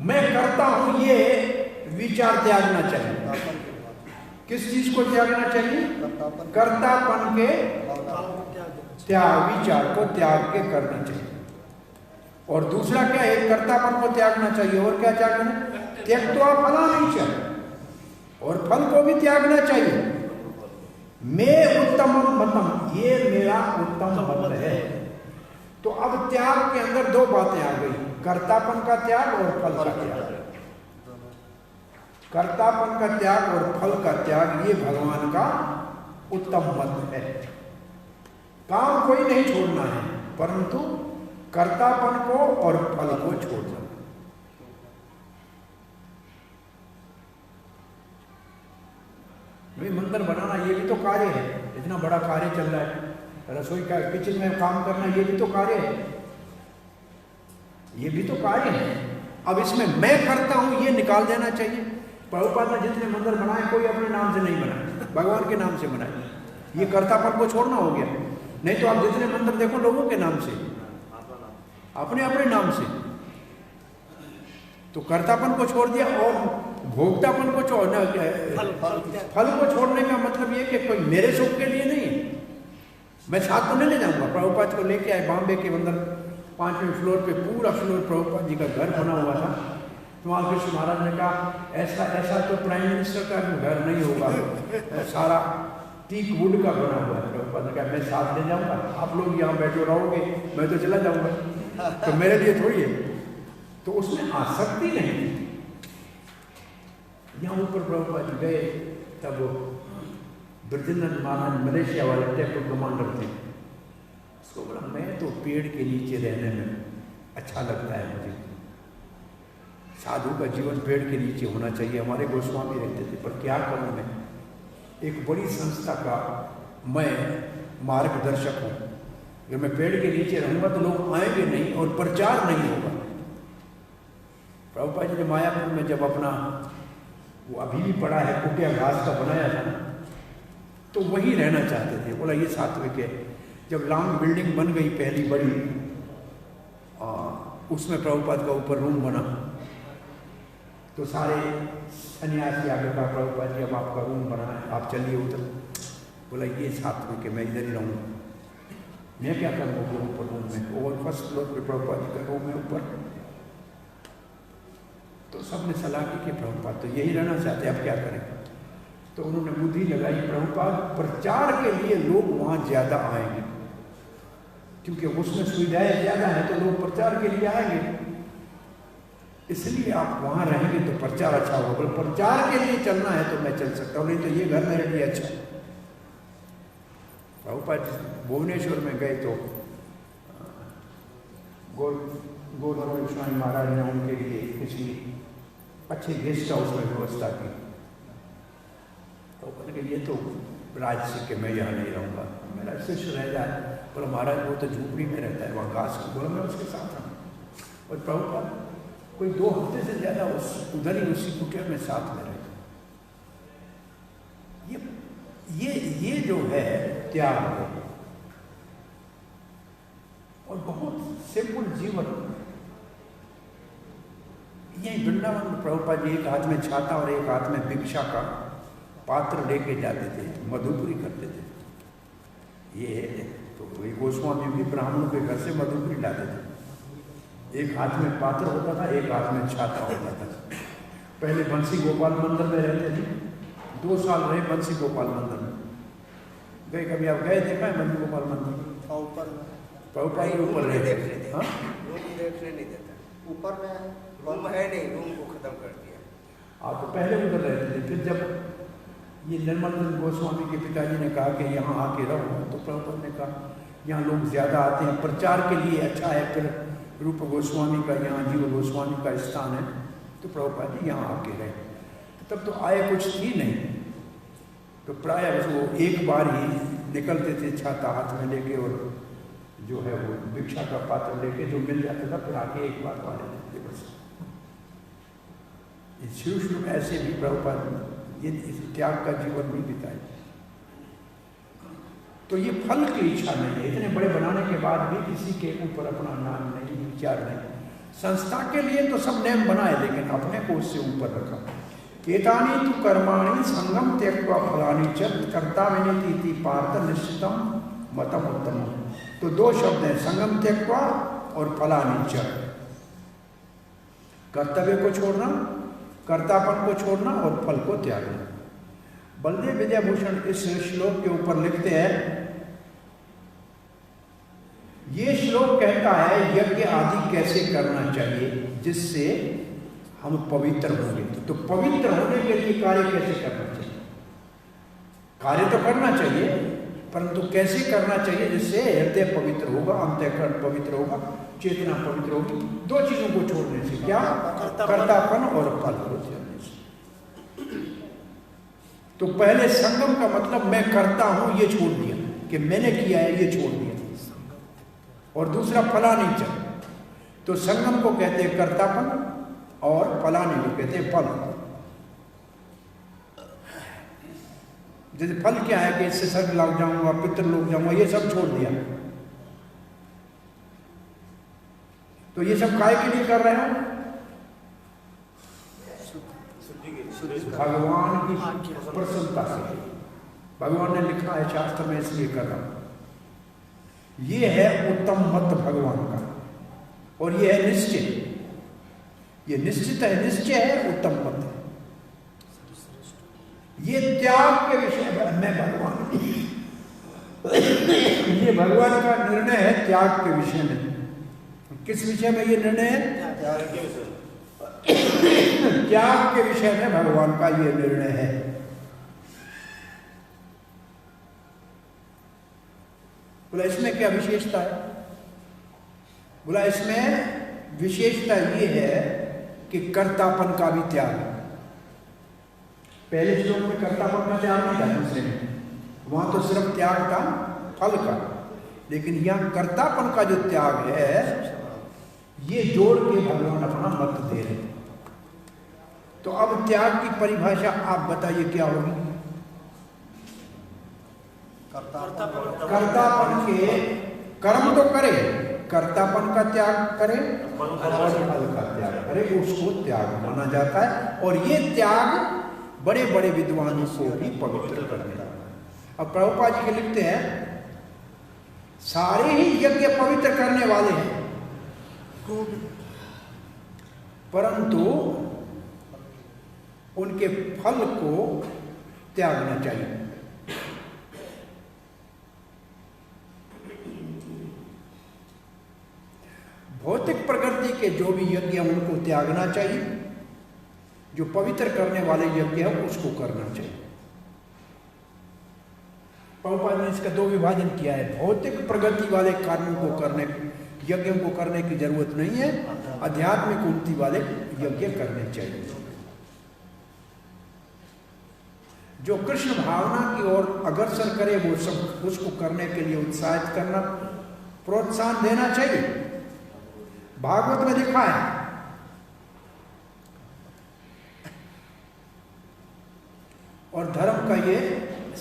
मैं करता हूं ये विचार त्यागना चाहिए। किस चीज को त्यागना चाहिए? कर्तापन के त्याग, विचार को त्याग के करना चाहिए। और दूसरा क्या है? कर्तापन को त्यागना चाहिए। और क्या त्यागना? त्यक्त्वा फलानि च, और फल को भी त्यागना चाहिए। मैं उत्तमम मतम, ये मेरा उत्तम मत है। तो अब त्याग के अंदर दो बातें आ गई, कर्तापन का त्याग और फल का त्याग। कर्तापन का त्याग और फल का त्याग, ये भगवान का उत्तम मत है। काम कोई नहीं छोड़ना है, परंतु कर्तापन को और फल को छोड़ना। मंदिर बनाना ये भी तो कार्य है, इतना बड़ा कार्य चल रहा है। रसोई का किचन में काम करना ये भी तो कार्य है, ये भी तो कार्य है। अब इसमें मैं करता हूं ये निकाल देना चाहिए। प्रभुपाद ने जितने मंदिर बनाए कोई अपने नाम से नहीं बनाए, भगवान के नाम से बनाए। ये कर्तापन को छोड़ना हो गया। नहीं तो आप जितने मंदिर देखो लोगों के नाम से, अपने अपने नाम से। तो कर्तापन को छोड़ दिया और भोक्तापन को छोड़ना, फल को छोड़ने का मतलब ये कि कोई मेरे सुख के लिए नहीं। मैं साथ तो नहीं ले जाऊंगा। प्रभुपाद को लेके आए बॉम्बे के अंदर 5वें फ्लोर पे, पूरा फ्लोर प्रभुपाद जी का घर बना हुआ था। तो वहाँ कृष्ण महाराज ने कहा ऐसा तो प्राइम मिनिस्टर का घर नहीं होगा, सारा टीक वुड का बना हुआ है। प्रभुपाद ने कहा मैं साथ ले जाऊंगा, आप लोग यहाँ बैठे रहोगे, मैं तो चला जाऊंगा, तो मेरे लिए थोड़ी है। तो उसमें आसक्ति नहीं थी। यहाँ ऊपर प्रभुपाद जी गए, तब ब्रजेंद्र महाराज मलेशिया वाले टेम्पल कमांडर थे। उसको बोला मैं तो पेड़ के नीचे रहने में अच्छा लगता है मुझे, साधु का जीवन पेड़ के नीचे होना चाहिए। हमारे गोस्वामी रहते थे, पर क्या करूं मैं, एक बड़ी संस्था का मैं मार्गदर्शक हूँ। अगर मैं पेड़ के नीचे रहूंगा तो लोग आएंगे नहीं और प्रचार नहीं होगा। प्रभुपाद जी ने मायापुर में जब अपना, वो अभी भी पड़ा है, कुटिया घास का बनाया था ना, तो वहीं रहना चाहते थे। बोला ये सात्विक है। जब लॉन्ग बिल्डिंग बन गई पहली बड़ी, उसमें प्रभुपाद का ऊपर रूम बना, तो सारे सन्यासी आगे कहा प्रभुपाद जी अब आपका रूम बना है, आप चलिए उधर। बोला ये सात्विक है, मैं इधर ही रहूँगा, मैं क्या करूँगा ऊपर रूम में। और फर्स्ट फ्लोर पे प्रभुपाद जी का रूम है ऊपर। तो सबने सलाह की कि प्रभुपाद तो यही रहना चाहते, अब क्या करें। तो उन्होंने बुद्धि लगाई, प्रभुपाद प्रचार के लिए लोग वहाँ ज़्यादा आएंगे, क्योंकि उसमें सुविधाएं ज़्यादा हैं, तो लोग प्रचार के लिए आएंगे, इसलिए आप वहाँ रहेंगे तो प्रचार अच्छा होगा। बोले प्रचार के लिए चलना है तो मैं चल सकता हूँ, नहीं तो ये घर मेरे लिए अच्छा है। प्रभुपाद भुवनेश्वर में गए तो गोधर्म स्वामी महाराज ने उनके लिए किसी अच्छे गेस्ट हाउस में व्यवस्था की। तो कहने ये तो राजसी के, मैं यहाँ नहीं रहूँगा, मेरा शिष्य रह जाए। बोला महाराज वो तो झूपड़ी में रहता है, वहाँ घास। बोला मैं उसके साथ रहूँ। और प्रभुपाद कोई 2 हफ्ते से ज़्यादा उधर ही उसी कुटिया में साथ में रहे। ये जो है त्याग है, और बहुत सिंपल जीवन। यही वृंदावन में प्रभुपाद जी एक हाथ में छाता और एक हाथ में भिक्षा का पात्र लेके जाते थे, मधुपुरी करते थे। ये तो वही गोस्वामी भी ब्राह्मणों के घर से मधुपुरी लाते थे। एक हाथ में पात्र होता था, एक हाथ में छाता होता था। पहले बंसी गोपाल मंदिर में रहते थे, 2 साल रहे बंसी गोपाल मंदिर में। गए कभी आप गए देखा है बंसी गोपाल मंदिर? ऊपर में प्रभुपाद के ऊपर रहे। हाँ? रूम देखने नहीं देता, ऊपर में रूम है नहीं, रूम को खत्म कर दिया। आप तो पहले उधर रहते थे, फिर जब ये निर्मलानंद गोस्वामी के पिताजी ने कहा कि यहाँ आके रहो, तो प्रभुपाद ने कहा यहाँ लोग ज़्यादा आते हैं, प्रचार के लिए अच्छा है, फिर रूप गोस्वामी का यहाँ जीव गोस्वामी का स्थान है, तो प्रभुपाद जी यहाँ आके रहे। तब तो आए कुछ थी नहीं, तो प्राय वो एक बार ही निकलते थे छाता हाथ में लेके, और जो है वो भिक्षा का पात्र लेके जो मिल जाता था फिर आके एक बार आ लेते थे बस। शुरू ऐसे भी प्रभुपाद ये इस त्याग का जीवन भी बिताए। तो ये फल की इच्छा नहीं है, इतने बड़े बनाने के बाद भी किसी के ऊपर अपना नाम नहीं, विचार नहीं। संस्था के लिए तो सब नियम बनाए, लेकिन अपने को उससे ऊपर रखा। एतानि तु कर्माणि संगम त्यक्त्वा फलानि च कर्तव्यानि पार्थ निश्चितम मतम उत्तमम। तो 2 शब्द हैं, संगम त्यक्त्वा और फलानि च। कर्तव्य को छोड़ना, कर्तापन को छोड़ना और फल को त्यागना। बलदेव विद्याभूषण इस श्लोक के ऊपर लिखते हैं, ये श्लोक कहता है यज्ञ आदि कैसे करना चाहिए जिससे हम पवित्र होंगे। तो पवित्र होने के लिए कार्य कैसे करना चाहिए? कार्य तो करना चाहिए, परंतु कैसे करना चाहिए जिससे हृदय पवित्र होगा, अंतःकरण पवित्र होगा, चेतना पवित्र होगी। 2 चीजों को छोड़ने से, क्या? कर्तापन और फल को छोड़ने से। तो पहले संगम का मतलब मैं करता हूं ये छोड़ दिया, कि मैंने किया है ये छोड़ दिया, और दूसरा फलानि च। तो संगम को कहते हैं कर्तापन और फलानि को कहते हैं फल। जैसे फल क्या है कि इससे स्वर्ग लग जाऊंगा, पितृ लोग जाऊंगा, ये सब छोड़ दिया। तो ये सब काय के लिए कर रहे हो? भगवान की प्रसन्नता से। भगवान ने लिखा है शास्त्र में, इसलिए कर रहा हूं। ये है उत्तम मत भगवान का, और ये है निश्चय। ये निश्चित है, निश्चय है, उत्तम मत है। ये त्याग के विषय में भगवान ये भगवान का निर्णय है त्याग के विषय में। किस विषय में ये निर्णय है? त्याग के विषय में भगवान का ये निर्णय है। बोला इसमें क्या विशेषता है? बोला इसमें विशेषता ये है कि कर्तापन का भी त्याग। पहले श्लोक में कर्तापन का त्याग नहीं था, दूसरे में वहां तो सिर्फ त्याग था फल का, लेकिन यहां कर्तापन का जो त्याग है ये जोड़ के भगवान अपना मत दे रहे हैं। तो अब त्याग की परिभाषा आप बताइए क्या होगी? कर्तापन के कर्म तो करे, कर्तापन का त्याग करे और फल का त्याग करे, उसको त्याग माना जाता है। और ये त्याग बड़े बड़े विद्वानों को भी पवित्र कर देता है। अब प्रभुपाद जी के लिखते हैं सारे ही यज्ञ पवित्र करने वाले हैं, परंतु उनके फल को त्यागना चाहिए। भौतिक प्रकृति के जो भी यज्ञ हैं उनको त्यागना चाहिए, जो पवित्र करने वाले यज्ञ है उसको करना चाहिए। प्रभुपाद ने इसका 2 विभाजन किया है। भौतिक प्रगति वाले कार्यों को करने, यज्ञों को करने की जरूरत नहीं है, आध्यात्मिक उन्नति वाले यज्ञ करने चाहिए। जो कृष्ण भावना की ओर अग्रसर करे वो सब उसको करने के लिए उत्साहित करना, प्रोत्साहन देना चाहिए। भागवत में लिखा है और धर्म का ये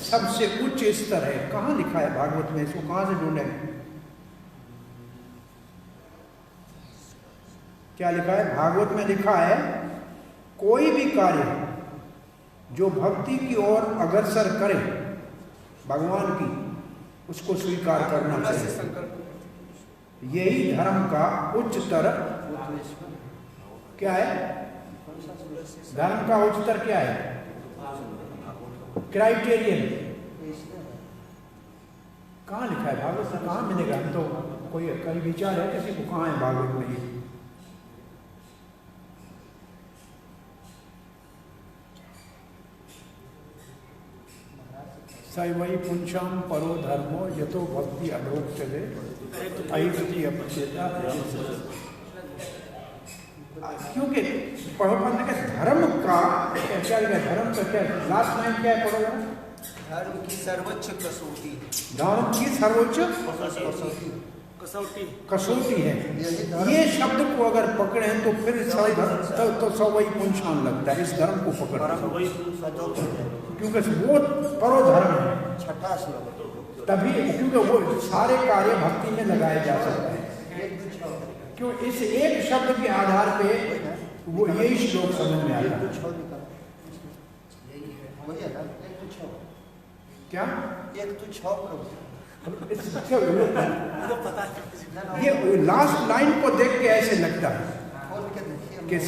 सबसे उच्च स्तर है। कहां लिखा है भागवत में? इसको कहां से ढूंढे? क्या लिखा है भागवत में? लिखा है कोई भी कार्य जो भक्ति की ओर अग्रसर करे भगवान की, उसको स्वीकार करना चाहिए। यही धर्म का उच्चतर क्या है? धर्म का उच्चतर क्या है? क्राइटेरियन इसमें है। कहाँ लिखा है भागवत में? कहाँ मिलेगा? हम तो कोई कहीं विचार है किसी को, कहाँ है भागवत में ये? सैवई पुंसाम परो धर्मो यतो भक्ति अधोक्षते ऐति अपचेता। क्योंकि प्रभुपाद ने कहा धर्म का क्या लिखा? धर्म का क्या लास्ट लाइन क्या है? पढ़ोगा? धर्म की सर्वोच्च कसौटी। धर्म की सर्वोच्च कसौटी है। ये शब्द को अगर पकड़े तो फिर तो सवई पुंसाम लगता है। इस धर्म को पकड़े क्योंकि वो परो धर्म है, छठा श्लोक। तभी क्योंकि वो सारे कार्य भक्ति में लगाए जा सकते हैं। क्यों? इस एक शब्द के आधार पे वो यही श्लोक समझ में आता है। वही है ना, 1-6 क्या? 1-6 प्रभु। ये लास्ट लाइन को देख के ऐसे लगता है खोल के देखिए कि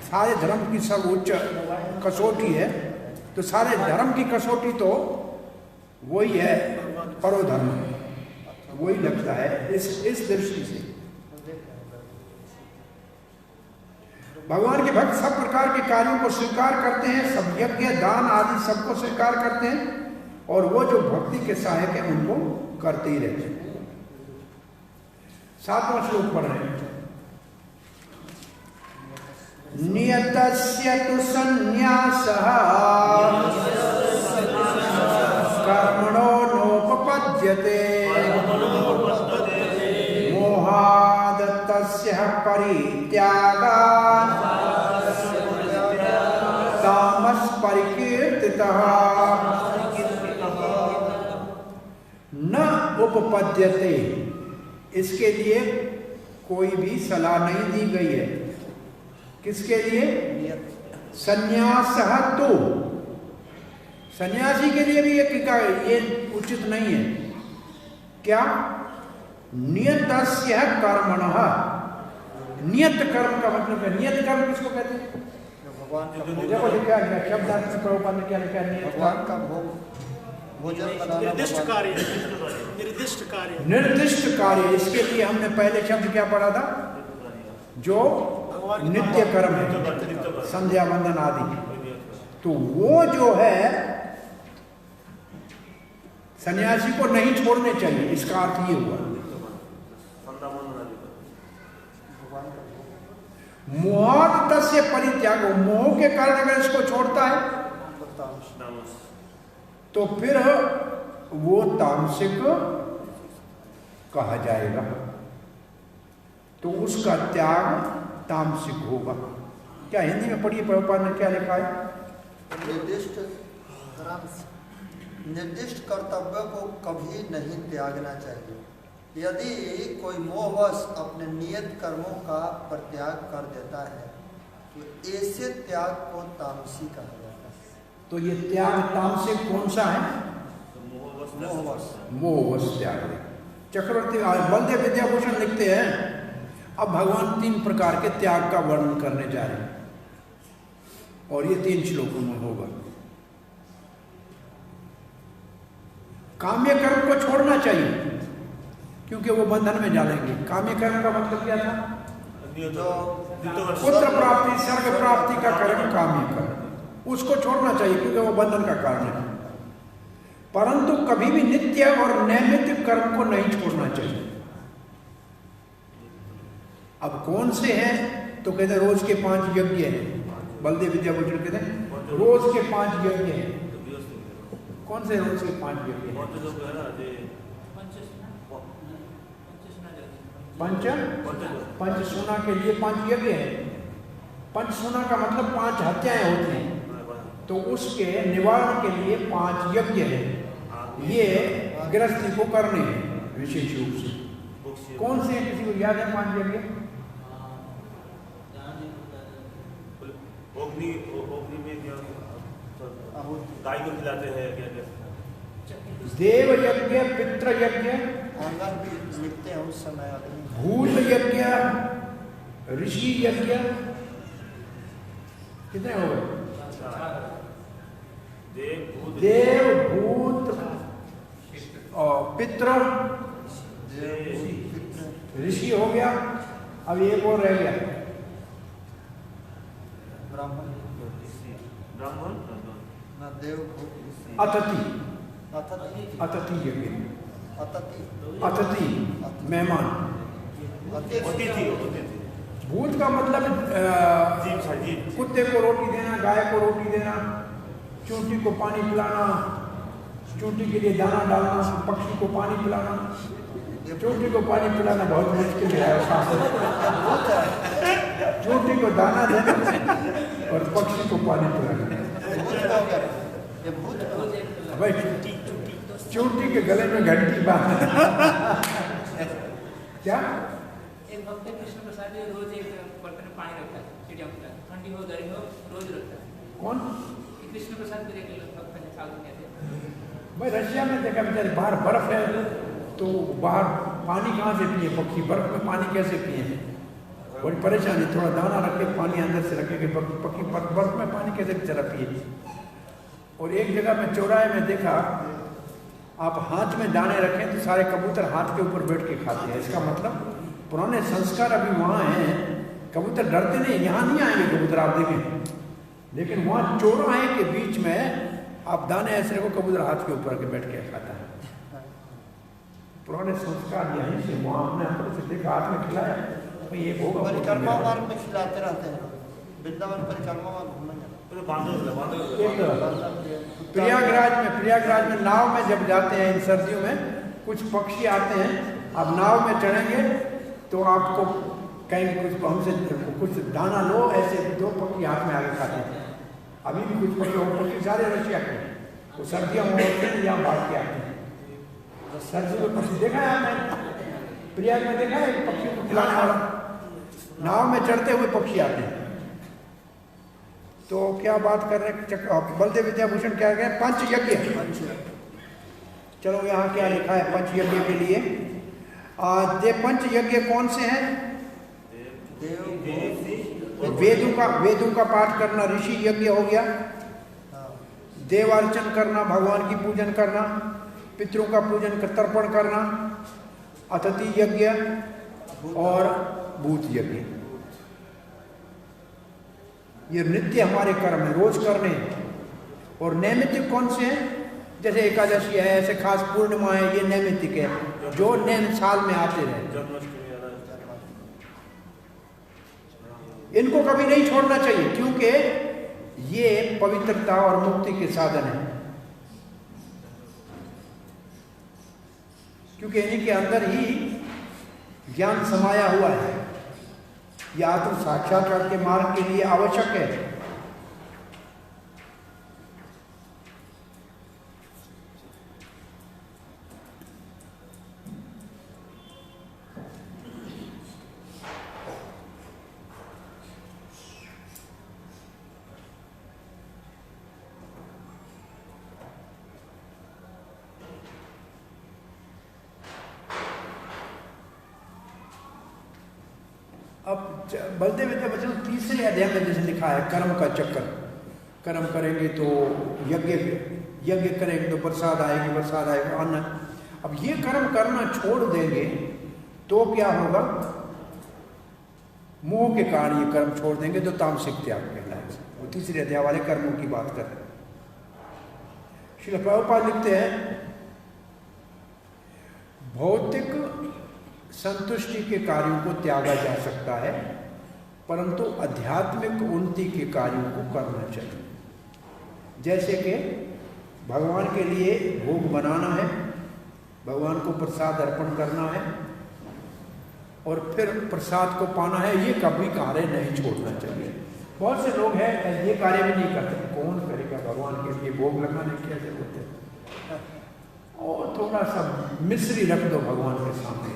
सारे धर्म की सर्वोच्च कसौटी है, तो सारे धर्म की कसौटी तो वही है, परो धर्म, वही लगता है इस दृष्टि से। भगवान के भक्त सब प्रकार के कार्यों को स्वीकार करते हैं, सब यज्ञ दान आदि सबको स्वीकार करते हैं, और वो जो भक्ति के सहायक है उनको करते ही रहते हैं। 7वां श्लोक पढ़ रहे हैं। नियतस्य तु संन्यासः कर्मणो नोपपद्यते मोहाद् तस्य परित्यागात् तामस परिकीर्तितः न उपपद्यते। इसके लिए कोई भी सलाह नहीं दी गई है। किसके लिए? संन्यासः तो सन्यासी के लिए भी ये उचित नहीं है। क्या? नियतस्य कर्मणः। नियत कर्म का मतलब है, नियत कर्म किसको कहते हैं? भगवान का भोग, देखो क्या लिखा शब्दार्थ से प्रभुपाद ने क्या लिखा? भगवान का भोग, भोजन बनाना, निर्दिष्ट भगवान- कार्य, निर्दिष्ट कार्य, निर्दिष्ट कार्य। इसके लिए हमने पहले शब्द क्या पढ़ा था? जो नित्य कर्म है, संध्या वंदन आदि। तो वो जो है सन्यासी को नहीं छोड़ने चाहिए, इसका अर्थ ये हुआ। भगवान का भोग, मोहात् तस्य परित्यागो। मोह के कारण अगर इसको छोड़ता है तो फिर वो तामसिक कहा जाएगा, तो उसका त्याग तामसिक होगा। क्या हिंदी में पढ़िए प्रभुपाद ने क्या लिखा है? निर्दिष्ट कर्तव्य को कभी नहीं त्यागना चाहिए। यदि कोई मोहवश अपने नियत कर्मों का परित्याग कर देता है तो ऐसे त्याग को तामसी कहा जाता है। तो ये त्याग तामसिक कौन सा है? मोहवश। मोहवश त्याग। चक्रवर्ती बलदेव विद्याभूषण लिखते हैं, अब भगवान 3 प्रकार के त्याग का वर्णन करने जा रहे हैं, और ये 3 श्लोकों में होगा। काम्य कर्म को छोड़ना चाहिए क्योंकि वो बंधन में डालेंगे। काम्य कर्म का मतलब क्या था? पुत्र प्राप्ति, स्वर्ग प्राप्ति का कर्म काम्य कर्म, उसको छोड़ना चाहिए क्योंकि वो बंधन का कारण है। परंतु कभी भी नित्य और नैमित्तिक कर्म को नहीं छोड़ना चाहिए। अब कौन से हैं? तो कहते हैं रोज के 5 यज्ञ हैं। बलदेव विद्याभूषण कहते हैं रोज के 5 यज्ञ हैं। कौन से रोज के 5 यज्ञ हैं? पंचसूना के लिए 5 यज्ञ हैं। पंचसूना का मतलब 5 हत्याएं होती हैं, तो उसके निवारण के लिए 5 यज्ञ हैं। ये गृहस्थी को करने हैं विशेष रूप से। कौन से किसी को याद है 5 यज्ञ? अग्नि में गाय को खिलाते हैं, क्या क्या देव यज्ञ, पितृ यज्ञ, आंगन भी लिखते हैं उस समय अग्नि, भूत यज्ञ, ऋषि यज्ञ। कितने हो गए? देव, भूत और पितृ, ऋषि हो गया। अब एक और रह गया, ब्राह्मण, न देव, अतिथि। अतिथि, अतिथि यज्ञ, अतिथि, अतिथि मेहमान। भूत का मतलब कुत्ते को रोटी देना, गाय को रोटी देना, चूंटी को पानी पिलाना, चूंटी के लिए दाना डालना, पक्षी को पानी पिलाना। चूंटी को पानी पिलाना बहुत मुश्किल है, चूंटी को दाना देना और पक्षी को पानी पिलाना। भाई चूंटी के गले में घंटी बांध क्या? एक भक्त कृष्ण प्रसाद रोज एक बर्तन में पानी रखता है, चिड़िया होता है, ठंडी हो गर्मी हो रोज रखता है। कौन? कृष्ण प्रसाद को एक भक्त ने साधु कहते हैं। भाई रशिया में देखा बेचारे, बाहर बर्फ है तो बाहर पानी कहाँ से पिए पक्षी, बर्फ में पानी कैसे पिए? बड़ी परेशानी। थोड़ा दाना रख के पानी अंदर से रखे कि पक्षी बर्फ में पानी कैसे बेचारा पिए। और एक जगह में चौराहे में देखा, आप हाथ में दाने रखें तो सारे कबूतर हाथ के ऊपर बैठ के खाते हैं। इसका मतलब पुराने संस्कार अभी वहाँ हैं। कबूतर डरते नहीं, यहाँ नहीं आएंगे कबूतर, आप देखें। लेकिन वहाँ चौराहे के बीच में आप दाने ऐसे रखो, कबूतर हाथ के ऊपर के बैठ के खाता है। पुराने संस्कार यहीं से, वहाँ हमने अपने से देखा, हाथ में खिलाया, तो ये होगा। परिक्रमा मार्ग में खिलाते रहते हैं, वृंदावन परिक्रमा मार्ग घूमने प्रयागराज में नाव में जब जाते हैं इन सर्दियों में, कुछ पक्षी आते हैं, आप नाव में चढ़ेंगे तो आपको कहेंगे कुछ हमसे कुछ दाना लो, ऐसे दो पक्षी हाथ में आगे खाते हैं। अभी भी कुछ पक्षी सारे रशिया के, वो सर्दियों में होते हैं, यहाँ भाग के आते हैं। सर्दी में पक्षी देखा है आपने? प्रयाग में देखा है पक्षी को खिलाने वाला? नाव में चढ़ते हुए पक्षी आते हैं। तो क्या बात कर रहे हैं? बलदेव विद्याभूषण क्या कह रहे हैं? पंच यज्ञ। चलो यहाँ क्या लिखा है पंच यज्ञ के लिए? ये पंच यज्ञ कौन से हैं? वेदों का पाठ करना ऋषि यज्ञ हो गया, देवार्चन करना, भगवान की पूजन करना, पितरों का पूजन तर्पण करना, अतिथि यज्ञ और भूत यज्ञ। ये नित्य हमारे कर्म है, रोज करने। और नैमित्तिक कौन से हैं? जैसे एकादशी है, ऐसे खास पूर्णिमा है, ये नैमित्तिक है, जो नैम साल में आते रहे। इनको कभी नहीं छोड़ना चाहिए, क्योंकि ये पवित्रता और मुक्ति के साधन है। क्योंकि इन्हीं के अंदर ही ज्ञान समाया हुआ है। यह आत्म साक्षात्कार के मार्ग के लिए आवश्यक है। अब बलदेव विद्याभूषण तीसरे अध्याय में जैसे लिखा है कर्म का चक्कर, कर्म करेंगे तो यज्ञ करेंगे तो प्रसाद आएगी, प्रसाद आएगा अन्न। अब ये कर्म करना छोड़ देंगे तो क्या होगा? मोह के कारण ये कर्म छोड़ देंगे तो तामसिक त्याग कहलाएगा। वो तीसरे अध्याय वाले कर्मों की बात कर रहे हैं। श्रील प्रभुपाद लिखते हैं, भौतिक संतुष्टि के कार्यों को त्यागा जा सकता है, परंतु आध्यात्मिक उन्नति के कार्यों को करना चाहिए। जैसे कि भगवान के लिए भोग बनाना है, भगवान को प्रसाद अर्पण करना है और फिर प्रसाद को पाना है, ये कभी कार्य नहीं छोड़ना चाहिए। बहुत से लोग हैं ये कार्य भी नहीं करते। कौन करेगा? भगवान के लिए भोग लगाने की क्या जरूरत है? और थोड़ा सा मिश्री रख दो भगवान के सामने,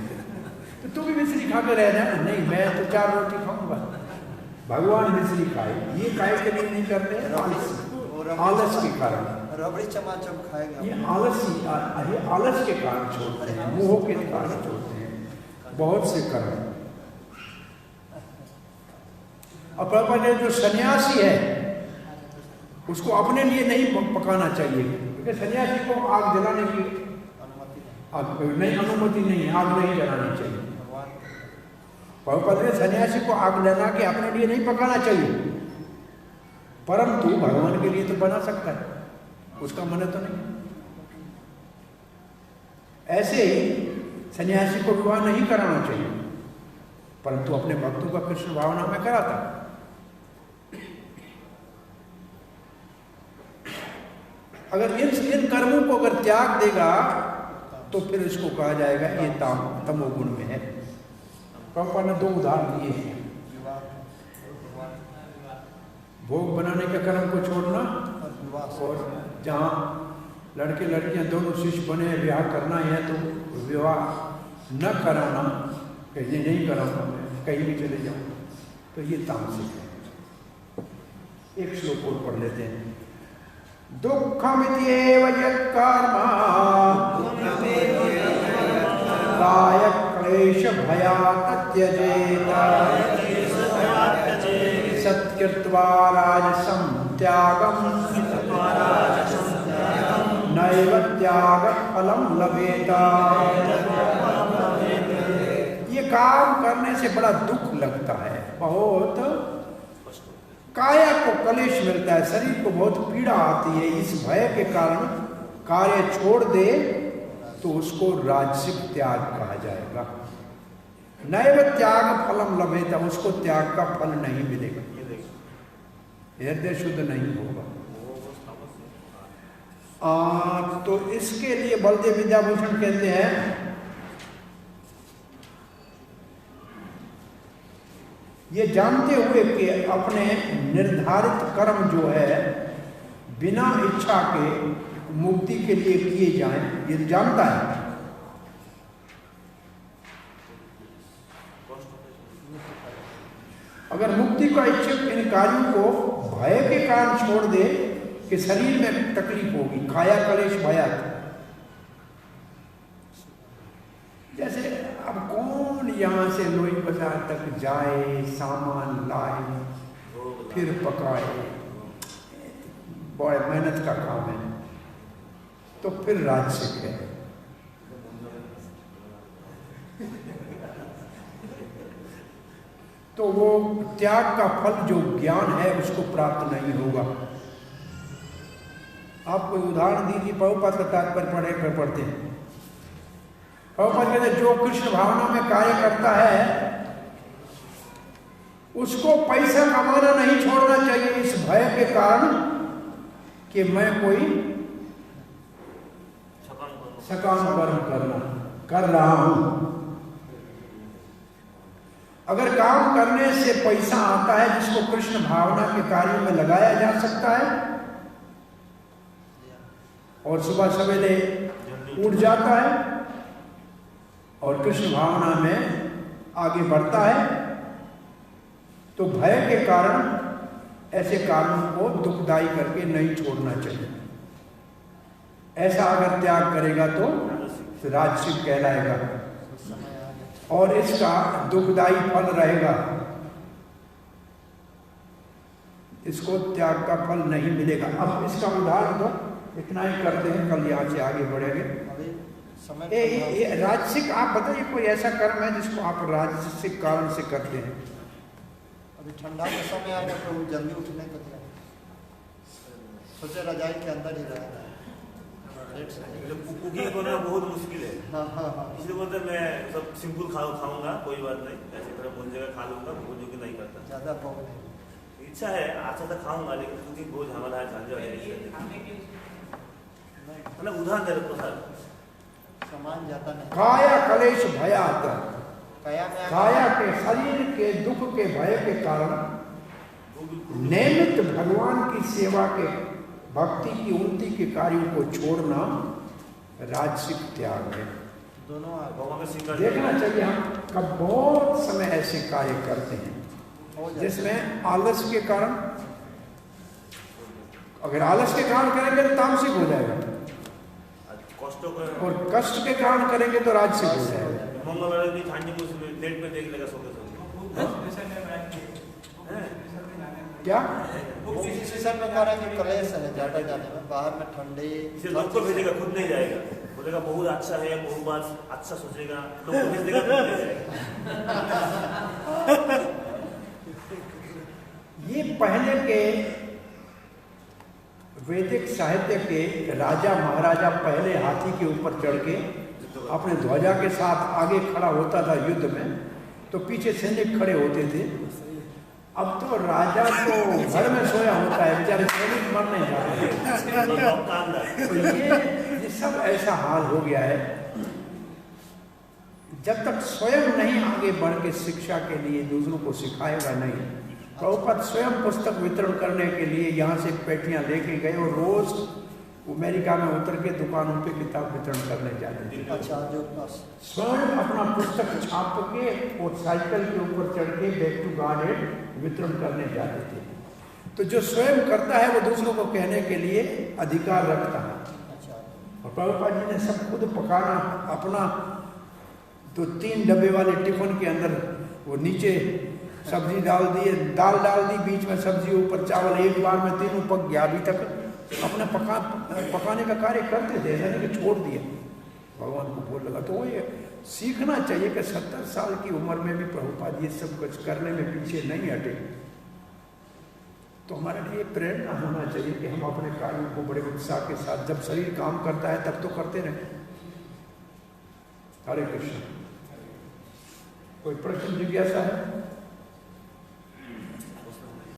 तो तू भी मिश्री खा के रह जाए। नहीं, मैं तो 4 रोटी खाऊंगा, भगवान मिश्री खाए। ये काय के लिए नहीं करते? आलस के कारण, रबड़ी चमाचम खाएगा। ये आलस के कारण छोड़ते हैं, मोह के कारण छोड़ते हैं बहुत से कर्म। और प्रभुपाद जो सन्यासी है उसको अपने लिए नहीं पकाना चाहिए, क्योंकि सन्यासी को आग जलाने की अनुमति नहीं है, आग नहीं जलानी चाहिए। प्रभुपाद ने सन्यासी को आग जला के अपने लिए नहीं पकाना चाहिए, परंतु भगवान के लिए तो बना सकता है, उसका मन तो नहीं। ऐसे ही सन्यासी को विवाह नहीं कराना चाहिए, परंतु अपने भक्तों का कृष्ण भावना में कराता। अगर इन कर्मों को अगर त्याग देगा तो फिर इसको कहा जाएगा ये तमोगुण में है। प्रभुपाद ने 2 उदाहरण दिए हैं, भोग बनाने के कर्म को छोड़ना और जहाँ लड़के लड़कियां दोनों शिष्य बने विवाह करना है तो विवाह न कराना, कहीं नहीं कराना, कहीं भी चले जाओ, तो ये तामसिक है। एक श्लोक और पढ़ लेते हैं। दुःखमित्येव यत्कर्म काय क्लेश भयात् त्यजेत सत्कृत्वा राजसं त्यागं नैव त्याग फलं लभेत। ये काम करने से बड़ा दुख लगता है, बहुत काया को कलेश मिलता है, शरीर को बहुत पीड़ा आती है। इस भय के कारण कार्य छोड़ दे तो उसको राजसिक त्याग कहा जाएगा। नैव त्याग फलम लभेत, उसको त्याग का फल नहीं मिलेगा, हृदय शुद्ध नहीं होगा। तो इसके लिए बलदेव विद्याभूषण कहते हैं ये जानते हुए कि अपने निर्धारित कर्म जो है बिना इच्छा के मुक्ति के लिए किए जाएं, ये जानता है। अगर मुक्ति का इच्छुक इन कार्यों को भय के कारण छोड़ दे कि शरीर में तकलीफ होगी, काया कलेश भयात्। जैसे अब कौन यहाँ से लोई बाजार तक जाए, सामान लाए, फिर पकाए, बड़े मेहनत का काम है, तो फिर राजसिक है। तो वो त्याग का फल जो ज्ञान है उसको प्राप्त नहीं होगा। आप कोई उदाहरण दीजिए, प्रभुपाद का तात्पर्य पढ़ते हैं। प्रभुपाद कहते हैं जो कृष्ण भावना में कार्य करता है उसको पैसा कमाना नहीं छोड़ना चाहिए इस भय के कारण कि मैं कोई सकाम कर्म कर रहा हूं। अगर काम करने से पैसा आता है जिसको कृष्ण भावना के कार्यों में लगाया जा सकता है और सुबह सवेरे उठ जाता है और कृष्ण भावना में आगे बढ़ता है, तो भय के कारण ऐसे कामों को दुखदायी करके नहीं छोड़ना चाहिए। ऐसा अगर त्याग करेगा तो राजसिक कहलाएगा और इसका दुखदायी फल रहेगा, इसको त्याग का फल नहीं मिलेगा। अब इसका उदाहरण तो इतना ही करते हैं, कल यहाँ से आगे बढ़ेंगे। राजसिक आप बताइए कोई ऐसा कर्म है जिसको आप राजसिक कारण से करते हैं? अभी ठंडा का समय आएगा तो जल्दी उठने को सोचे रजाई के अंदर ही रहेगा। कुकिंग करना बहुत मुश्किल है। इसलिए बोलते मैं सब सिंपल खाऊंगा, कोई बात नहीं, ऐसी तरह बोल जगह खा लूंगा, जो कि नहीं करता। ज्यादा भोग नहीं, इच्छा है अच्छा सा खाऊंगा, लेकिन कुकिंग बहुत झमेला है, झंझट है। उदाहरण दे रखो सर, सामान जाता नहीं। काया कलेश भयात्, काया के शरीर के दुख के भय के कारण नियमित भगवान की सेवा के भक्ति की उन्नति के कार्यों को छोड़ना राजसिक त्याग है। दोनों देखना चाहिए हम कब बहुत समय ऐसे कार्य करते हैं जिसमें आलस के कारण, अगर आलस के कारण करेंगे तो तामसिक हो जाएगा और कष्ट के कारण करेंगे तो राजसिक हो जाएगा। मंगलवार की ठंडी में नेट पे देख लेगा सोते सोते। क्या वो शीशा में कह रहा है कि कलेश है ज्यादा जाने में, बाहर में ठंडी इसे लोग को भेजेगा, खुद नहीं जाएगा। बोलेगा बहुत अच्छा है, बहुत बात अच्छा सोचेगा, लोग को भेज देगा, खुद नहीं जाएगा। ये पहले के वैदिक साहित्य के राजा महाराजा पहले हाथी के ऊपर चढ़ के अपने ध्वजा के साथ आगे खड़ा होता था युद्ध में, तो पीछे सैनिक खड़े होते थे। अब तो राजा तो घर में सोया होता है, बेचारे सैनिक मर नहीं जाते। तो ये सब ऐसा हाल हो गया है। जब तक स्वयं नहीं आगे बढ़ के शिक्षा के लिए दूसरों को सिखाएगा नहीं। प्रभुपाद स्वयं पुस्तक वितरण करने के लिए यहाँ से पेटियां लेके गए और रोज अमेरिका में उतर के दुकानों पे किताब वितरण करने जाते थे। अच्छा, जो स्वयं अपना पुस्तक छाप के और साइकिल के ऊपर चढ़ के बैक टू गार्डन वितरण करने जाते थे। तो जो स्वयं करता है वो दूसरों को कहने के लिए अधिकार रखता है। और प्रभुपाद जी ने सब खुद पकाना, अपना तो 3 डब्बे वाले टिफिन के अंदर वो नीचे सब्जी डाल दी, दाल डाल दी, बीच में सब्जी, ऊपर चावल, एक बार में तीनों पक गया। अभी तक अपने पकाने का कार्य करते थे, ऐसा नहीं कि छोड़ दिया। भगवान को बोल लगा। तो वो ये सीखना चाहिए कि 70 साल की उम्र में भी प्रभुपाद ये सब कुछ करने में पीछे नहीं हटे। तो हमारे लिए प्रेरणा होना चाहिए कि हम अपने कार्यों को बड़े उत्साह के साथ, जब शरीर काम करता है तब तो करते रहें। हरे कृष्ण। कोई प्रश्न जिज्ञासा है?